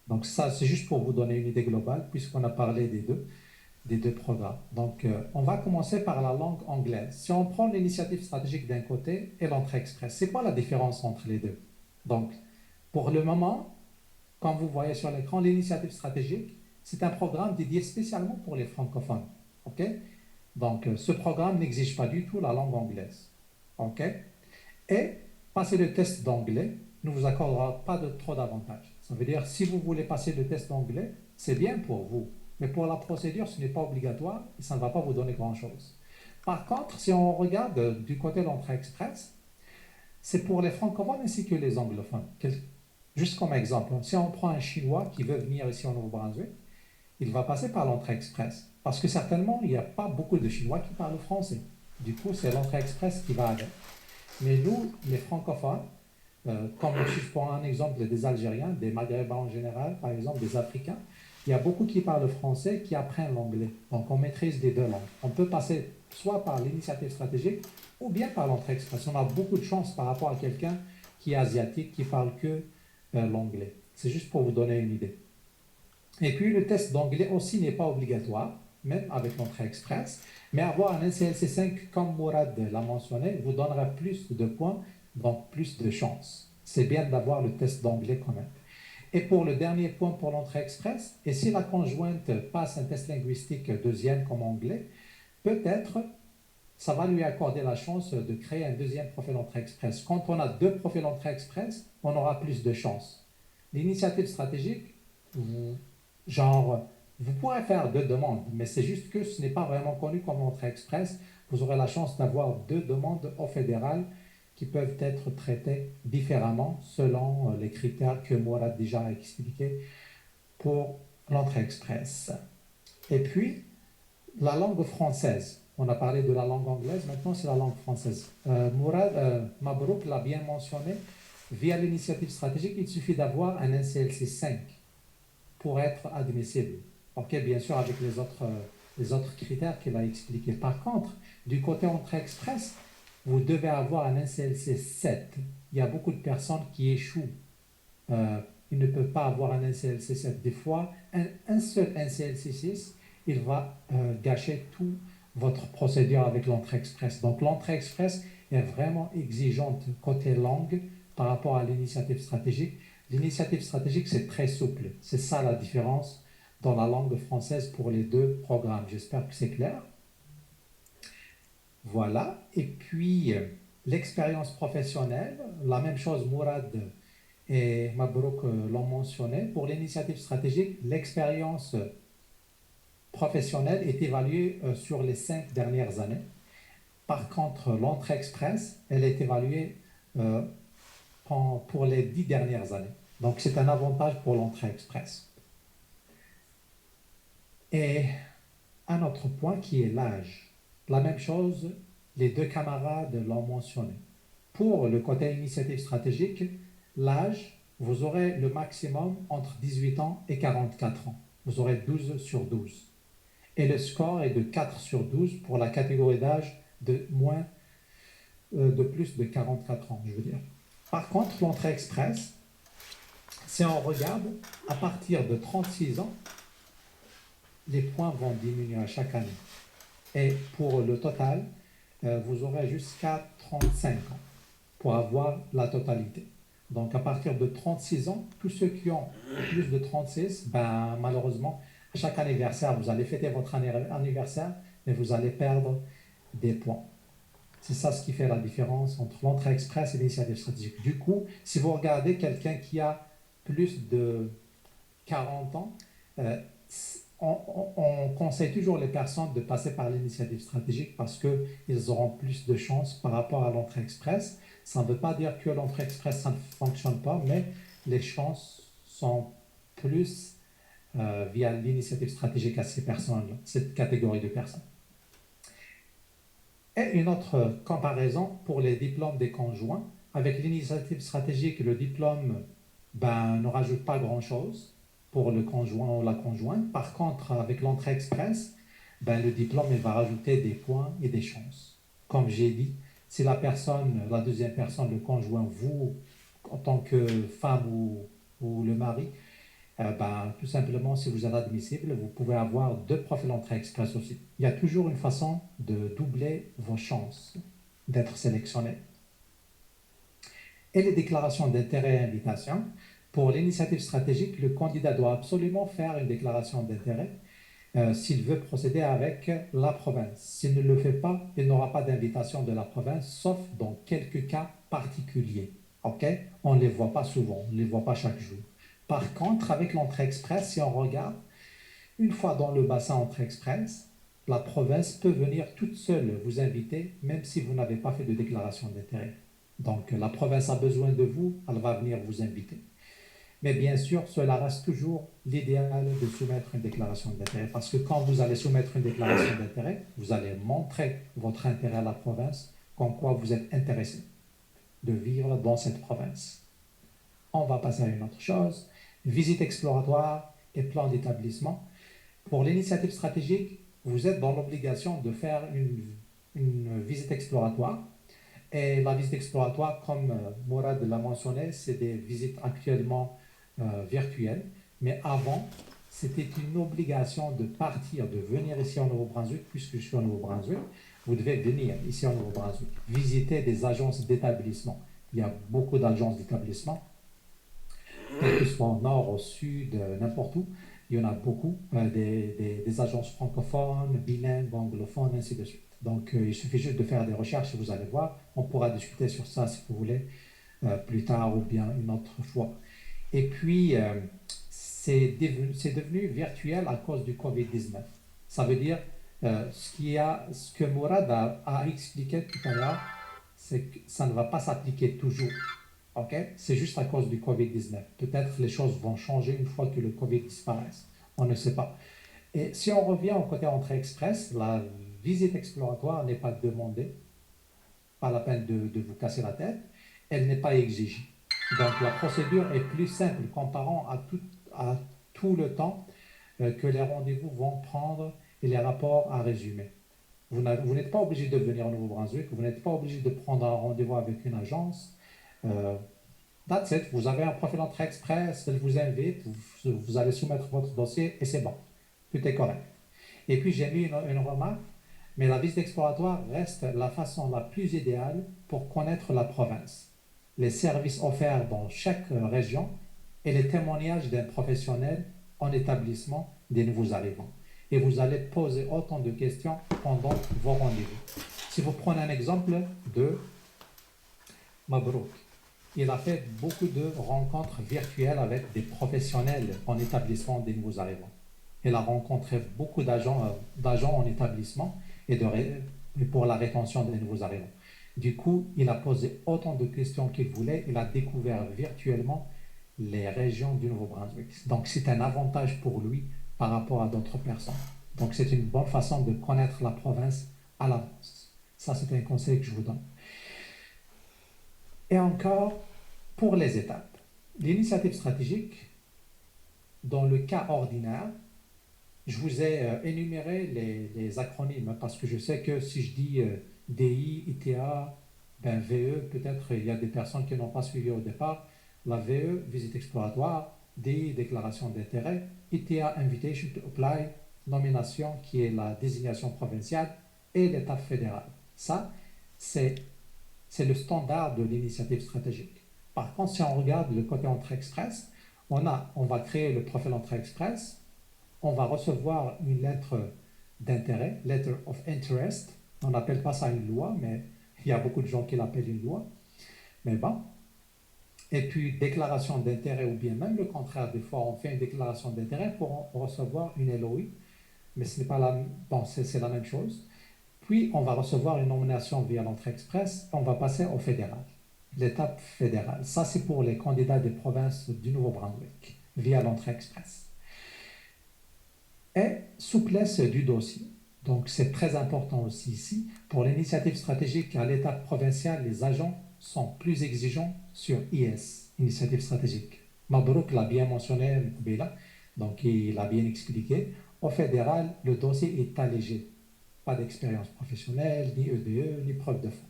Donc ça, c'est juste pour vous donner une idée globale, puisqu'on a parlé des deux programmes. Donc, on va commencer par la langue anglaise. Si on prend l'initiative stratégique d'un côté et l'entrée express, c'est quoi la différence entre les deux? Donc, pour le moment, comme vous voyez sur l'écran, l'initiative stratégique, c'est un programme dédié spécialement pour les francophones. OK? Donc, ce programme n'exige pas du tout la langue anglaise. OK? Et passer le test d'anglais ne vous accordera pas de trop d'avantages. Ça veut dire, si vous voulez passer le test d'anglais, c'est bien pour vous. Mais pour la procédure, ce n'est pas obligatoire et ça ne va pas vous donner grand-chose. Par contre, si on regarde du côté de l'entrée express, c'est pour les francophones ainsi que les anglophones. Juste comme exemple, si on prend un Chinois qui veut venir ici au Nouveau-Brunswick, il va passer par l'entrée express. Parce que certainement, il n'y a pas beaucoup de Chinois qui parlent français. Du coup, c'est l'entrée express qui va avec. Mais nous, les francophones, comme si je prends un exemple des Algériens, des Maghrébins en général, par exemple des Africains, il y a beaucoup qui parlent français, qui apprennent l'anglais. Donc, on maîtrise les deux langues. On peut passer soit par l'initiative stratégique ou bien par l'entrée express. On a beaucoup de chance par rapport à quelqu'un qui est asiatique, qui parle que l'anglais. C'est juste pour vous donner une idée. Et puis, le test d'anglais aussi n'est pas obligatoire, même avec l'entrée express, mais avoir un NCLC 5, comme Mourad l'a mentionné, vous donnera plus de points, donc plus de chances. C'est bien d'avoir le test d'anglais quand même. Et pour le dernier point pour l'entrée express, et si la conjointe passe un test linguistique deuxième comme anglais, peut-être ça va lui accorder la chance de créer un deuxième profil entrée express. Quand on a deux profils entrée express, on aura plus de chances. L'initiative stratégique, genre, vous pourrez faire deux demandes, mais c'est juste que ce n'est pas vraiment connu comme entrée express. Vous aurez la chance d'avoir deux demandes au fédéral qui peuvent être traitées différemment selon les critères que moi a déjà expliqué pour l'entrée express. Et puis, la langue française. On a parlé de la langue anglaise, maintenant c'est la langue française. Mabrouk l'a bien mentionné, via l'initiative stratégique, il suffit d'avoir un NCLC 5 pour être admissible. OK, bien sûr, avec les autres critères qu'il a expliqués. Par contre, du côté entrée express, vous devez avoir un NCLC 7. Il y a beaucoup de personnes qui échouent. Euh, ils ne peuvent pas avoir un NCLC 7. Des fois, un seul NCLC 6, il va gâcher tout votre procédure avec l'entrée express. Donc, l'entrée express est vraiment exigeante côté langue par rapport à l'initiative stratégique. L'initiative stratégique, c'est très souple. C'est ça la différence dans la langue française pour les deux programmes. J'espère que c'est clair. Voilà. Et puis, l'expérience professionnelle, la même chose, Mourad et Mabrouk l'ont mentionné. Pour l'initiative stratégique, l'expérience professionnelle est évaluée sur les 5 dernières années. Par contre, l'entrée express, elle est évaluée euh, pour les 10 dernières années. Donc, c'est un avantage pour l'entrée express. Et un autre point qui est l'âge. La même chose, les deux camarades l'ont mentionné. Pour le côté initiative stratégique, l'âge, vous aurez le maximum entre 18 ans et 44 ans. Vous aurez 12 sur 12. Et le score est de 4 sur 12 pour la catégorie d'âge de plus de 44 ans, je veux dire. Par contre, l'entrée express, si on regarde, à partir de 36 ans, les points vont diminuer à chaque année. Et pour le total, vous aurez jusqu'à 35 ans pour avoir la totalité. Donc, à partir de 36 ans, tous ceux qui ont plus de 36, ben, malheureusement, à chaque anniversaire, vous allez fêter votre anniversaire, mais vous allez perdre des points. C'est ça ce qui fait la différence entre l'entrée express et l'initiative stratégique. Du coup, si vous regardez quelqu'un qui a plus de 40 ans, euh, on conseille toujours les personnes de passer par l'initiative stratégique parce qu'ils auront plus de chances par rapport à l'entrée express. Ça ne veut pas dire que l'entrée express, ça ne fonctionne pas, mais les chances sont plus via l'initiative stratégique à ces personnes-là, cette catégorie de personnes. Et une autre comparaison pour les diplômes des conjoints. Avec l'initiative stratégique, le diplôme ne rajoute pas grand-chose pour le conjoint ou la conjointe. Par contre, avec l'entrée express, le diplôme il va rajouter des points et des chances. Comme j'ai dit, si la deuxième personne, le conjoint, vous, en tant que femme ou le mari, Tout simplement, si vous êtes admissible, vous pouvez avoir deux profils entrée express aussi. Il y a toujours une façon de doubler vos chances d'être sélectionné. Et les déclarations d'intérêt et invitation. Pour l'initiative stratégique, le candidat doit absolument faire une déclaration d'intérêt s'il veut procéder avec la province. S'il ne le fait pas, il n'aura pas d'invitation de la province, sauf dans quelques cas particuliers. OK? On ne les voit pas souvent, on ne les voit pas chaque jour. Par contre, avec l'entrée express, si on regarde, une fois dans le bassin entrée express, la province peut venir toute seule vous inviter, même si vous n'avez pas fait de déclaration d'intérêt. Donc, la province a besoin de vous, elle va venir vous inviter. Mais bien sûr, cela reste toujours l'idéal de soumettre une déclaration d'intérêt. Parce que quand vous allez soumettre une déclaration d'intérêt, vous allez montrer votre intérêt à la province, comme quoi vous êtes intéressé de vivre dans cette province. On va passer à une autre chose. Visite exploratoire et plan d'établissement. Pour l'initiative stratégique, vous êtes dans l'obligation de faire une visite exploratoire. Et la visite exploratoire, comme Mourad l'a mentionné, c'est des visites actuellement virtuelles. Mais avant, c'était une obligation de partir, de venir ici au Nouveau-Brunswick, puisque je suis au Nouveau-Brunswick. Vous devez venir ici au Nouveau-Brunswick, visiter des agences d'établissement. Il y a beaucoup d'agences d'établissement, quel que soit au nord, au sud, n'importe où. Il y en a beaucoup, des agences francophones, bilingues, anglophones, ainsi de suite. Donc, il suffit juste de faire des recherches et vous allez voir. On pourra discuter sur ça si vous voulez plus tard ou bien une autre fois. Et puis, c'est devenu virtuel à cause du COVID-19. Ça veut dire, ce que Mourad a expliqué tout à l'heure, c'est que ça ne va pas s'appliquer toujours. OK? C'est juste à cause du COVID-19. Peut-être les choses vont changer une fois que le COVID disparaisse. On ne sait pas. Et si on revient au côté entrée express, la visite exploratoire n'est pas demandée, pas la peine de vous casser la tête, elle n'est pas exigée. Donc la procédure est plus simple comparant à tout le temps que les rendez-vous vont prendre et les rapports à résumer. Vous n'êtes pas obligé de venir au Nouveau-Brunswick, vous n'êtes pas obligé de prendre un rendez-vous avec une agence. Euh, That's it. Vous avez un profil entrée express, elle vous invite, vous allez soumettre votre dossier et c'est bon. Tout est correct. Et puis j'ai mis une remarque, mais la visite exploratoire reste la façon la plus idéale pour connaître la province, les services offerts dans chaque région et les témoignages d'un professionnel en établissement des nouveaux arrivants. Et vous allez poser autant de questions pendant vos rendez-vous. Si vous prenez un exemple de Mabrouk, il a fait beaucoup de rencontres virtuelles avec des professionnels en établissement des nouveaux arrivants. Il a rencontré beaucoup d'agents en établissement et pour la rétention des nouveaux arrivants. Du coup, il a posé autant de questions qu'il voulait. Il a découvert virtuellement les régions du Nouveau-Brunswick. Donc, c'est un avantage pour lui par rapport à d'autres personnes. Donc, c'est une bonne façon de connaître la province à l'avance. Ça, c'est un conseil que je vous donne. Et encore, pour les étapes. L'initiative stratégique, dans le cas ordinaire, je vous ai énuméré les acronymes parce que je sais que si je dis DI, ITA, VE, peut-être il y a des personnes qui n'ont pas suivi au départ. La VE, visite exploratoire, DI, déclaration d'intérêt, ITA, invitation to apply, nomination qui est la désignation provinciale et l'étape fédérale. Ça, c'est le standard de l'initiative stratégique. Par contre, si on regarde le côté entrée express, on va créer le profil entrée express, on va recevoir une lettre d'intérêt, letter of interest. On n'appelle pas ça une loi, mais il y a beaucoup de gens qui l'appellent une loi. Mais bon. Et puis, déclaration d'intérêt, ou bien même le contraire, des fois, on fait une déclaration d'intérêt pour recevoir une LOI, mais ce n'est pas la, bon, c'est la même chose. Puis, on va recevoir une nomination via l'entrée express, on va passer au fédéral, l'étape fédérale. Ça, c'est pour les candidats des provinces du Nouveau-Brunswick, via l'entrée express. Et souplesse du dossier. Donc, c'est très important aussi ici. Pour l'initiative stratégique à l'étape provinciale, les agents sont plus exigeants sur IS, initiative stratégique. Mabrouk l'a bien mentionné, donc il l'a bien expliqué. Au fédéral, le dossier est allégé. Pas d'expérience professionnelle, ni EDE, ni preuve de fonds.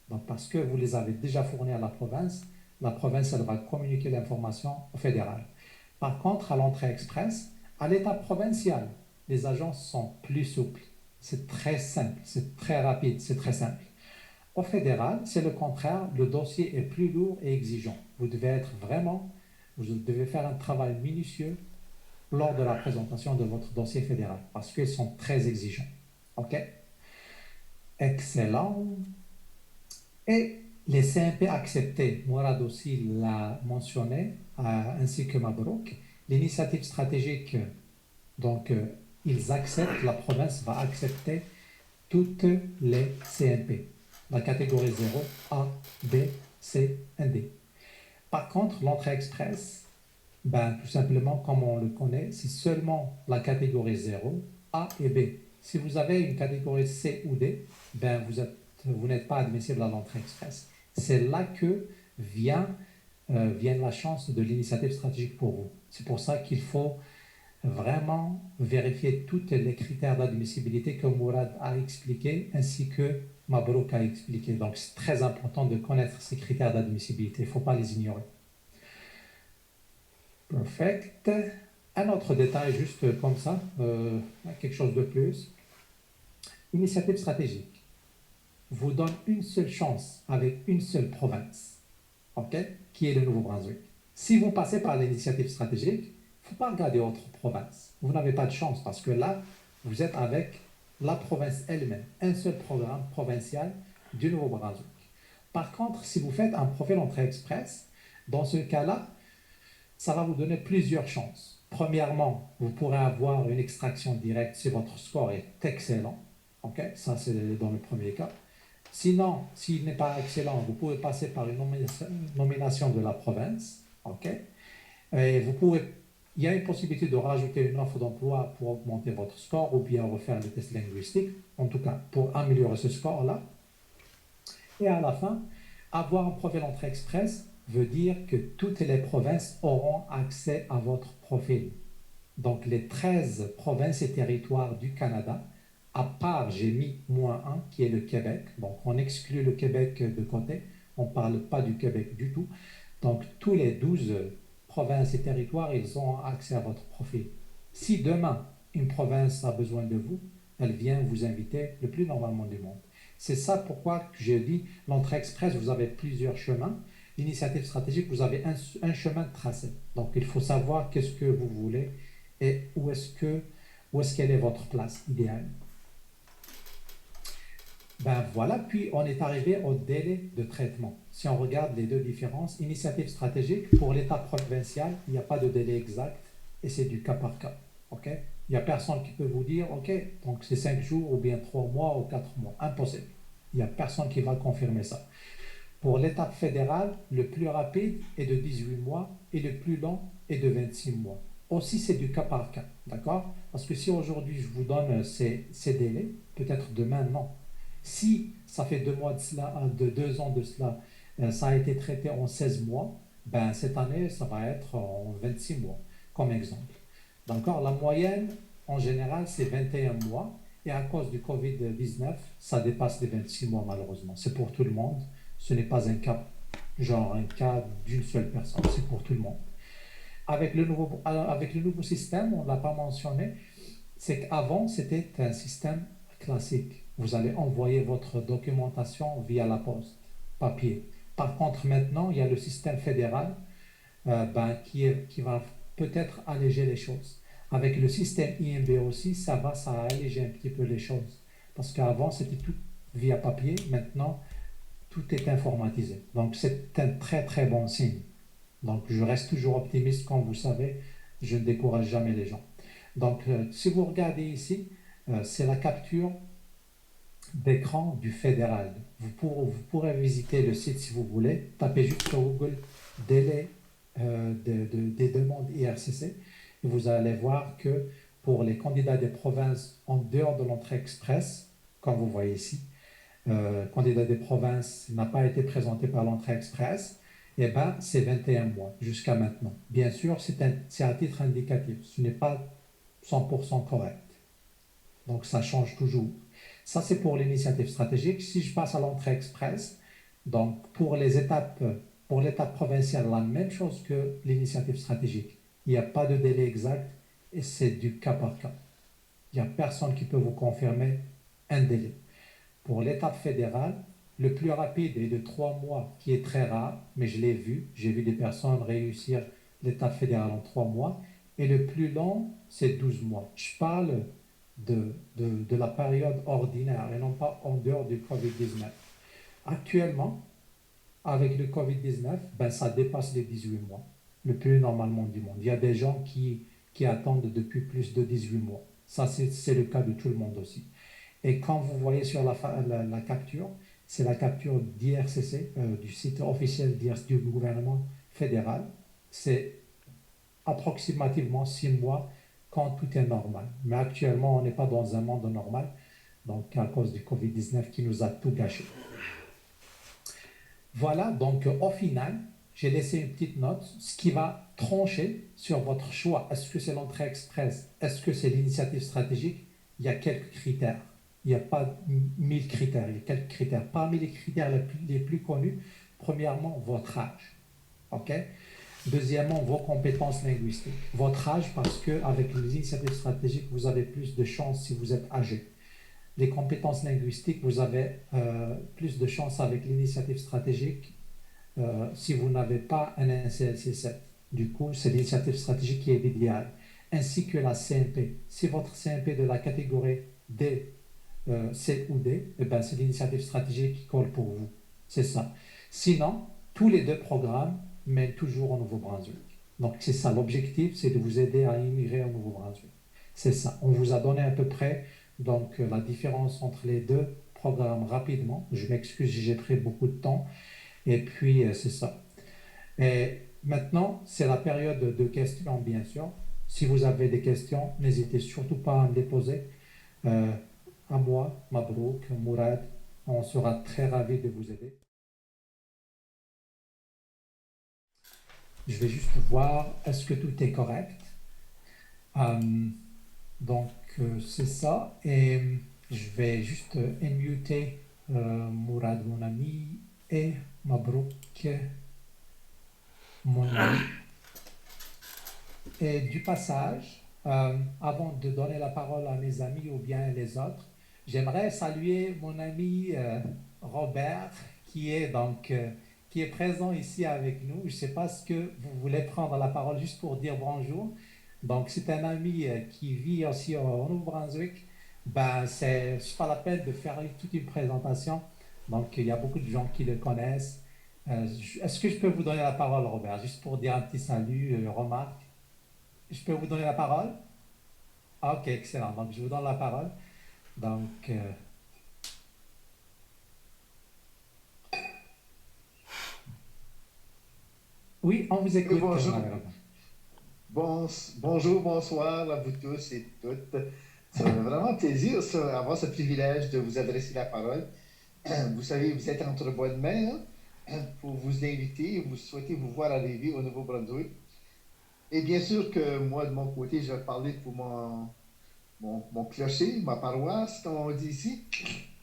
Donc, parce que vous les avez déjà fournis à la province, elle va communiquer l'information au fédéral. Par contre, à l'entrée express, à l'étape provinciale, les agences sont plus souples. C'est très simple, c'est très rapide, c'est très simple. Au fédéral, c'est le contraire, le dossier est plus lourd et exigeant. Vous devez faire un travail minutieux lors de la présentation de votre dossier fédéral parce qu'ils sont très exigeants. OK? Excellent. Et les CMP acceptés, Mourad aussi l'a mentionné, ainsi que Mabrouk, l'initiative stratégique, donc ils acceptent, la province va accepter toutes les CMP, la catégorie 0, A, B, C et D. Par contre, l'entrée express, ben, tout simplement, comme on le connaît, c'est seulement la catégorie 0, A et B. Si vous avez une catégorie C ou D, ben, vous n'êtes pas admissible à l'entrée express. C'est là que vient la chance de l'initiative stratégique pour vous. C'est pour ça qu'il faut vraiment vérifier tous les critères d'admissibilité que Mourad a expliqué, ainsi que Mabrouk a expliqué. Donc, c'est très important de connaître ces critères d'admissibilité. Il ne faut pas les ignorer. Perfect. Un autre détail, juste comme ça, quelque chose de plus. Initiative stratégique vous donne une seule chance avec une seule province, ok, qui est le Nouveau-Brunswick. Si vous passez par l'initiative stratégique, il ne faut pas regarder autre province. Vous n'avez pas de chance parce que là, vous êtes avec la province elle-même, un seul programme provincial du Nouveau-Brunswick. Par contre, si vous faites un profil entrée express, dans ce cas-là, ça va vous donner plusieurs chances. Premièrement, vous pourrez avoir une extraction directe si votre score est excellent. Ok, ça c'est dans le premier cas. Sinon, s'il n'est pas excellent, vous pouvez passer par une nomination de la province. Ok, et il y a une possibilité de rajouter une offre d'emploi pour augmenter votre score ou bien refaire le test linguistique, en tout cas pour améliorer ce score-là. Et à la fin, avoir un profil entrée express veut dire que toutes les provinces auront accès à votre profil. Donc les 13 provinces et territoires du Canada, à part j'ai mis -1 qui est le Québec, donc on exclut le Québec de côté, on ne parle pas du Québec du tout. Donc tous les 12 provinces et territoires, ils ont accès à votre profil. Si demain une province a besoin de vous, elle vient vous inviter le plus normalement du monde. C'est ça pourquoi j'ai dit l'entrée express, vous avez plusieurs chemins. L'initiative stratégique, vous avez un chemin tracé. Donc, il faut savoir qu'est-ce que vous voulez et où est-ce qu'elle est votre place idéale. Ben voilà, puis on est arrivé au délai de traitement. Si on regarde les deux différences, initiative stratégique, pour l'État provincial, il n'y a pas de délai exact et c'est du cas par cas. Okay? Il n'y a personne qui peut vous dire, OK, donc c'est 5 jours ou bien 3 mois ou 4 mois. Impossible. Il n'y a personne qui va confirmer ça. Pour l'étape fédérale, le plus rapide est de 18 mois et le plus long est de 26 mois. Aussi, c'est du cas par cas, d'accord? Parce que si aujourd'hui je vous donne ces délais, peut-être demain, non. Si ça fait 2 mois de cela, de 2 ans de cela, ça a été traité en 16 mois, ben cette année, ça va être en 26 mois, comme exemple. D'accord? La moyenne, en général, c'est 21 mois. Et à cause du Covid-19, ça dépasse les 26 mois, malheureusement. C'est pour tout le monde. Ce n'est pas un cas d'une seule personne. C'est pour tout le monde. Avec le nouveau système, on ne l'a pas mentionné, c'est qu'avant, c'était un système classique. Vous allez envoyer votre documentation via la poste, papier. Par contre, maintenant, il y a le système fédéral qui va peut-être alléger les choses. Avec le système IMB aussi, ça a allégé un petit peu les choses. Parce qu'avant, c'était tout via papier. Maintenant, tout est informatisé. Donc, c'est un très, très bon signe. Donc, je reste toujours optimiste, comme vous savez. Je ne décourage jamais les gens. Donc, si vous regardez ici, c'est la capture d'écran du fédéral. Vous pourrez visiter le site si vous voulez. Tapez juste sur Google délai des demandes IRCC et vous allez voir que pour les candidats des provinces en dehors de l'entrée express, comme vous voyez ici, candidat des provinces n'a pas été présenté par l'entrée express, et ben c'est 21 mois jusqu'à maintenant. Bien sûr, c'est à titre indicatif, ce n'est pas 100% correct. Donc ça change toujours. Ça, c'est pour l'initiative stratégique. Si je passe à l'entrée express, donc pour l'étape provinciale, la même chose que l'initiative stratégique. Il n'y a pas de délai exact et c'est du cas par cas. Il n'y a personne qui peut vous confirmer un délai. Pour l'étape fédérale, le plus rapide est de 3 mois, qui est très rare, mais je l'ai vu. J'ai vu des personnes réussir l'étape fédérale en 3 mois. Et le plus long, c'est 12 mois. Je parle de la période ordinaire et non pas en dehors du Covid-19. Actuellement, avec le Covid-19, ben, ça dépasse les 18 mois, le plus normalement du monde. Il y a des gens qui attendent depuis plus de 18 mois. Ça, c'est le cas de tout le monde aussi. Et quand vous voyez sur la capture, c'est la capture d'IRCC, du site officiel du gouvernement fédéral. C'est approximativement 6 mois quand tout est normal. Mais actuellement, on n'est pas dans un monde normal, donc à cause du Covid-19 qui nous a tout gâché. Voilà, donc au final, j'ai laissé une petite note, ce qui va trancher sur votre choix. Est-ce que c'est l'entrée express? Est-ce que c'est l'initiative stratégique? Il y a quelques critères. Il n'y a pas 1000 critères, il y a quelques critères. Parmi les critères les plus connus, premièrement, votre âge. OK? Deuxièmement, vos compétences linguistiques. Votre âge, parce qu'avec les initiatives stratégiques, vous avez plus de chances si vous êtes âgé. Les compétences linguistiques, vous avez plus de chances avec l'initiative stratégique si vous n'avez pas un NCLC 7. Du coup, c'est l'initiative stratégique qui est idéale. Ainsi que la CMP. Si votre CMP de la catégorie D, C ou D, eh ben, c'est l'initiative stratégique qui colle pour vous. C'est ça. Sinon, tous les deux programmes mènent toujours au Nouveau-Brunswick. Donc, c'est ça. L'objectif, c'est de vous aider à immigrer au Nouveau-Brunswick. C'est ça. On vous a donné à peu près donc, la différence entre les deux programmes rapidement. Je m'excuse, j'ai pris beaucoup de temps. Et puis, c'est ça. Et maintenant, c'est la période de questions, bien sûr. Si vous avez des questions, n'hésitez surtout pas à me les poser. Euh, à moi, Mabrouk, Mourad, on sera très ravis de vous aider. Je vais juste voir, est-ce que tout est correct? Euh, donc, c'est ça. Et je vais juste muter Mourad, mon ami, et Mabrouk, mon ami. Et du passage, avant de donner la parole à mes amis ou bien les autres, j'aimerais saluer mon ami Robert qui est présent ici avec nous. Je ne sais pas ce que vous voulez prendre la parole juste pour dire bonjour. Donc, c'est un ami qui vit aussi au Nouveau-Brunswick. Ben, c'est pas la peine de faire toute une présentation. Donc, il y a beaucoup de gens qui le connaissent. Est-ce que je peux vous donner la parole, Robert, juste pour dire un petit salut, remarque? Je peux vous donner la parole? Ah, ok, excellent. Donc, je vous donne la parole. Donc, oui, on vous Oui, écoute, bonjour, madame. bonjour, bonsoir à vous tous et toutes. Ça me fait vraiment plaisir, ça, avoir ce privilège de vous adresser la parole. Vous savez, vous êtes entre bonnes mains pour vous inviter et vous souhaiter vous voir arriver au Nouveau-Brunswick. Et bien sûr que moi, de mon côté, je vais parler pour mon clocher, ma paroisse, comme on dit ici.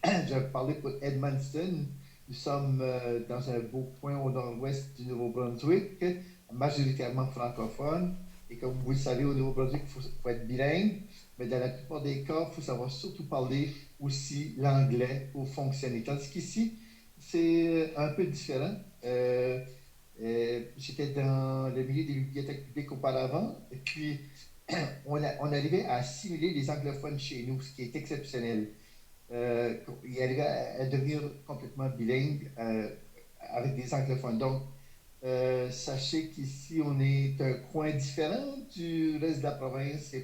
Je vais parler pour Edmundston. Nous sommes dans un beau coin au nord-ouest du Nouveau-Brunswick, majoritairement francophone. Et comme vous le savez, au Nouveau-Brunswick, faut être bilingue. Mais dans la plupart des cas, il faut savoir surtout parler aussi l'anglais pour fonctionner. Tandis qu'ici, c'est un peu différent. J'étais dans le milieu des bibliothèques publiques auparavant. Et puis, on arrivait à assimiler les anglophones chez nous, ce qui est exceptionnel. Il arrivait à devenir complètement bilingue avec des anglophones. Donc, sachez qu'ici, on est un coin différent du reste de la province.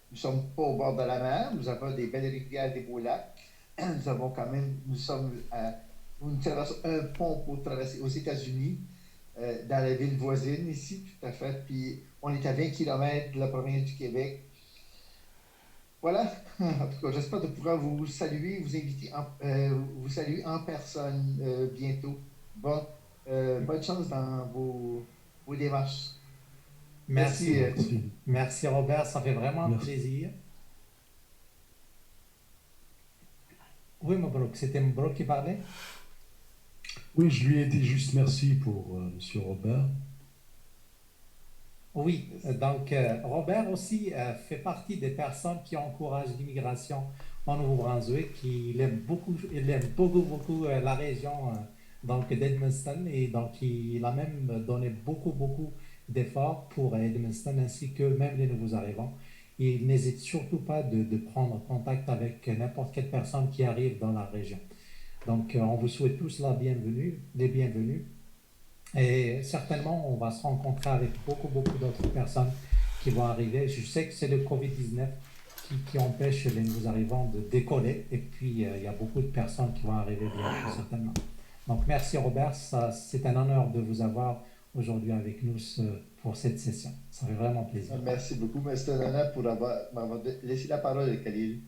Nous ne sommes pas au bord de la mer. Nous avons des belles rivières, des beaux lacs. Nous avons quand même, nous traversons un pont pour traverser aux États-Unis, dans la ville voisine ici, tout à fait. Puis, on est à 20 kilomètres de la province du Québec. Voilà, en tout cas, j'espère de pouvoir vous saluer, vous saluer en personne bientôt. Bon, bonne chance dans vos démarches. Merci Merci. beaucoup. Merci, Robert. Ça fait vraiment un Merci. plaisir. Oui, Mabrouk, c'était Mabrouk qui parlait? Oui, je lui ai dit juste merci pour Monsieur Robert. Oui, donc Robert aussi fait partie des personnes qui encouragent l'immigration en Nouveau-Brunswick. Il aime beaucoup, beaucoup la région donc d'Edmundston et donc il a même donné beaucoup, beaucoup d'efforts pour Edmundston ainsi que même les nouveaux arrivants. Il n'hésite surtout pas de prendre contact avec n'importe quelle personne qui arrive dans la région. Donc on vous souhaite tous la bienvenue, les bienvenus. Et certainement, on va se rencontrer avec beaucoup, beaucoup d'autres personnes qui vont arriver. Je sais que c'est le COVID-19 qui empêche les nouveaux arrivants de décoller. Et puis, il y a beaucoup de personnes qui vont arriver bientôt, certainement. Donc, merci Robert. C'est un honneur de vous avoir aujourd'hui avec nous pour cette session. Ça fait vraiment plaisir. Merci beaucoup, mais c'est un honneur pour m'avoir laissé la parole à Khalil.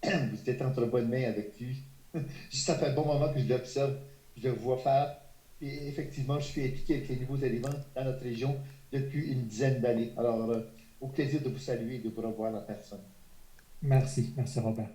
Vous êtes entre bonnes mains avec lui. Ça fait un bon moment que je l'observe, je le vois faire. Et effectivement, je suis impliqué avec les nouveaux éléments dans notre région depuis une dizaine d'années. Alors, au plaisir de vous saluer et de vous revoir en personne. Merci, merci Robert.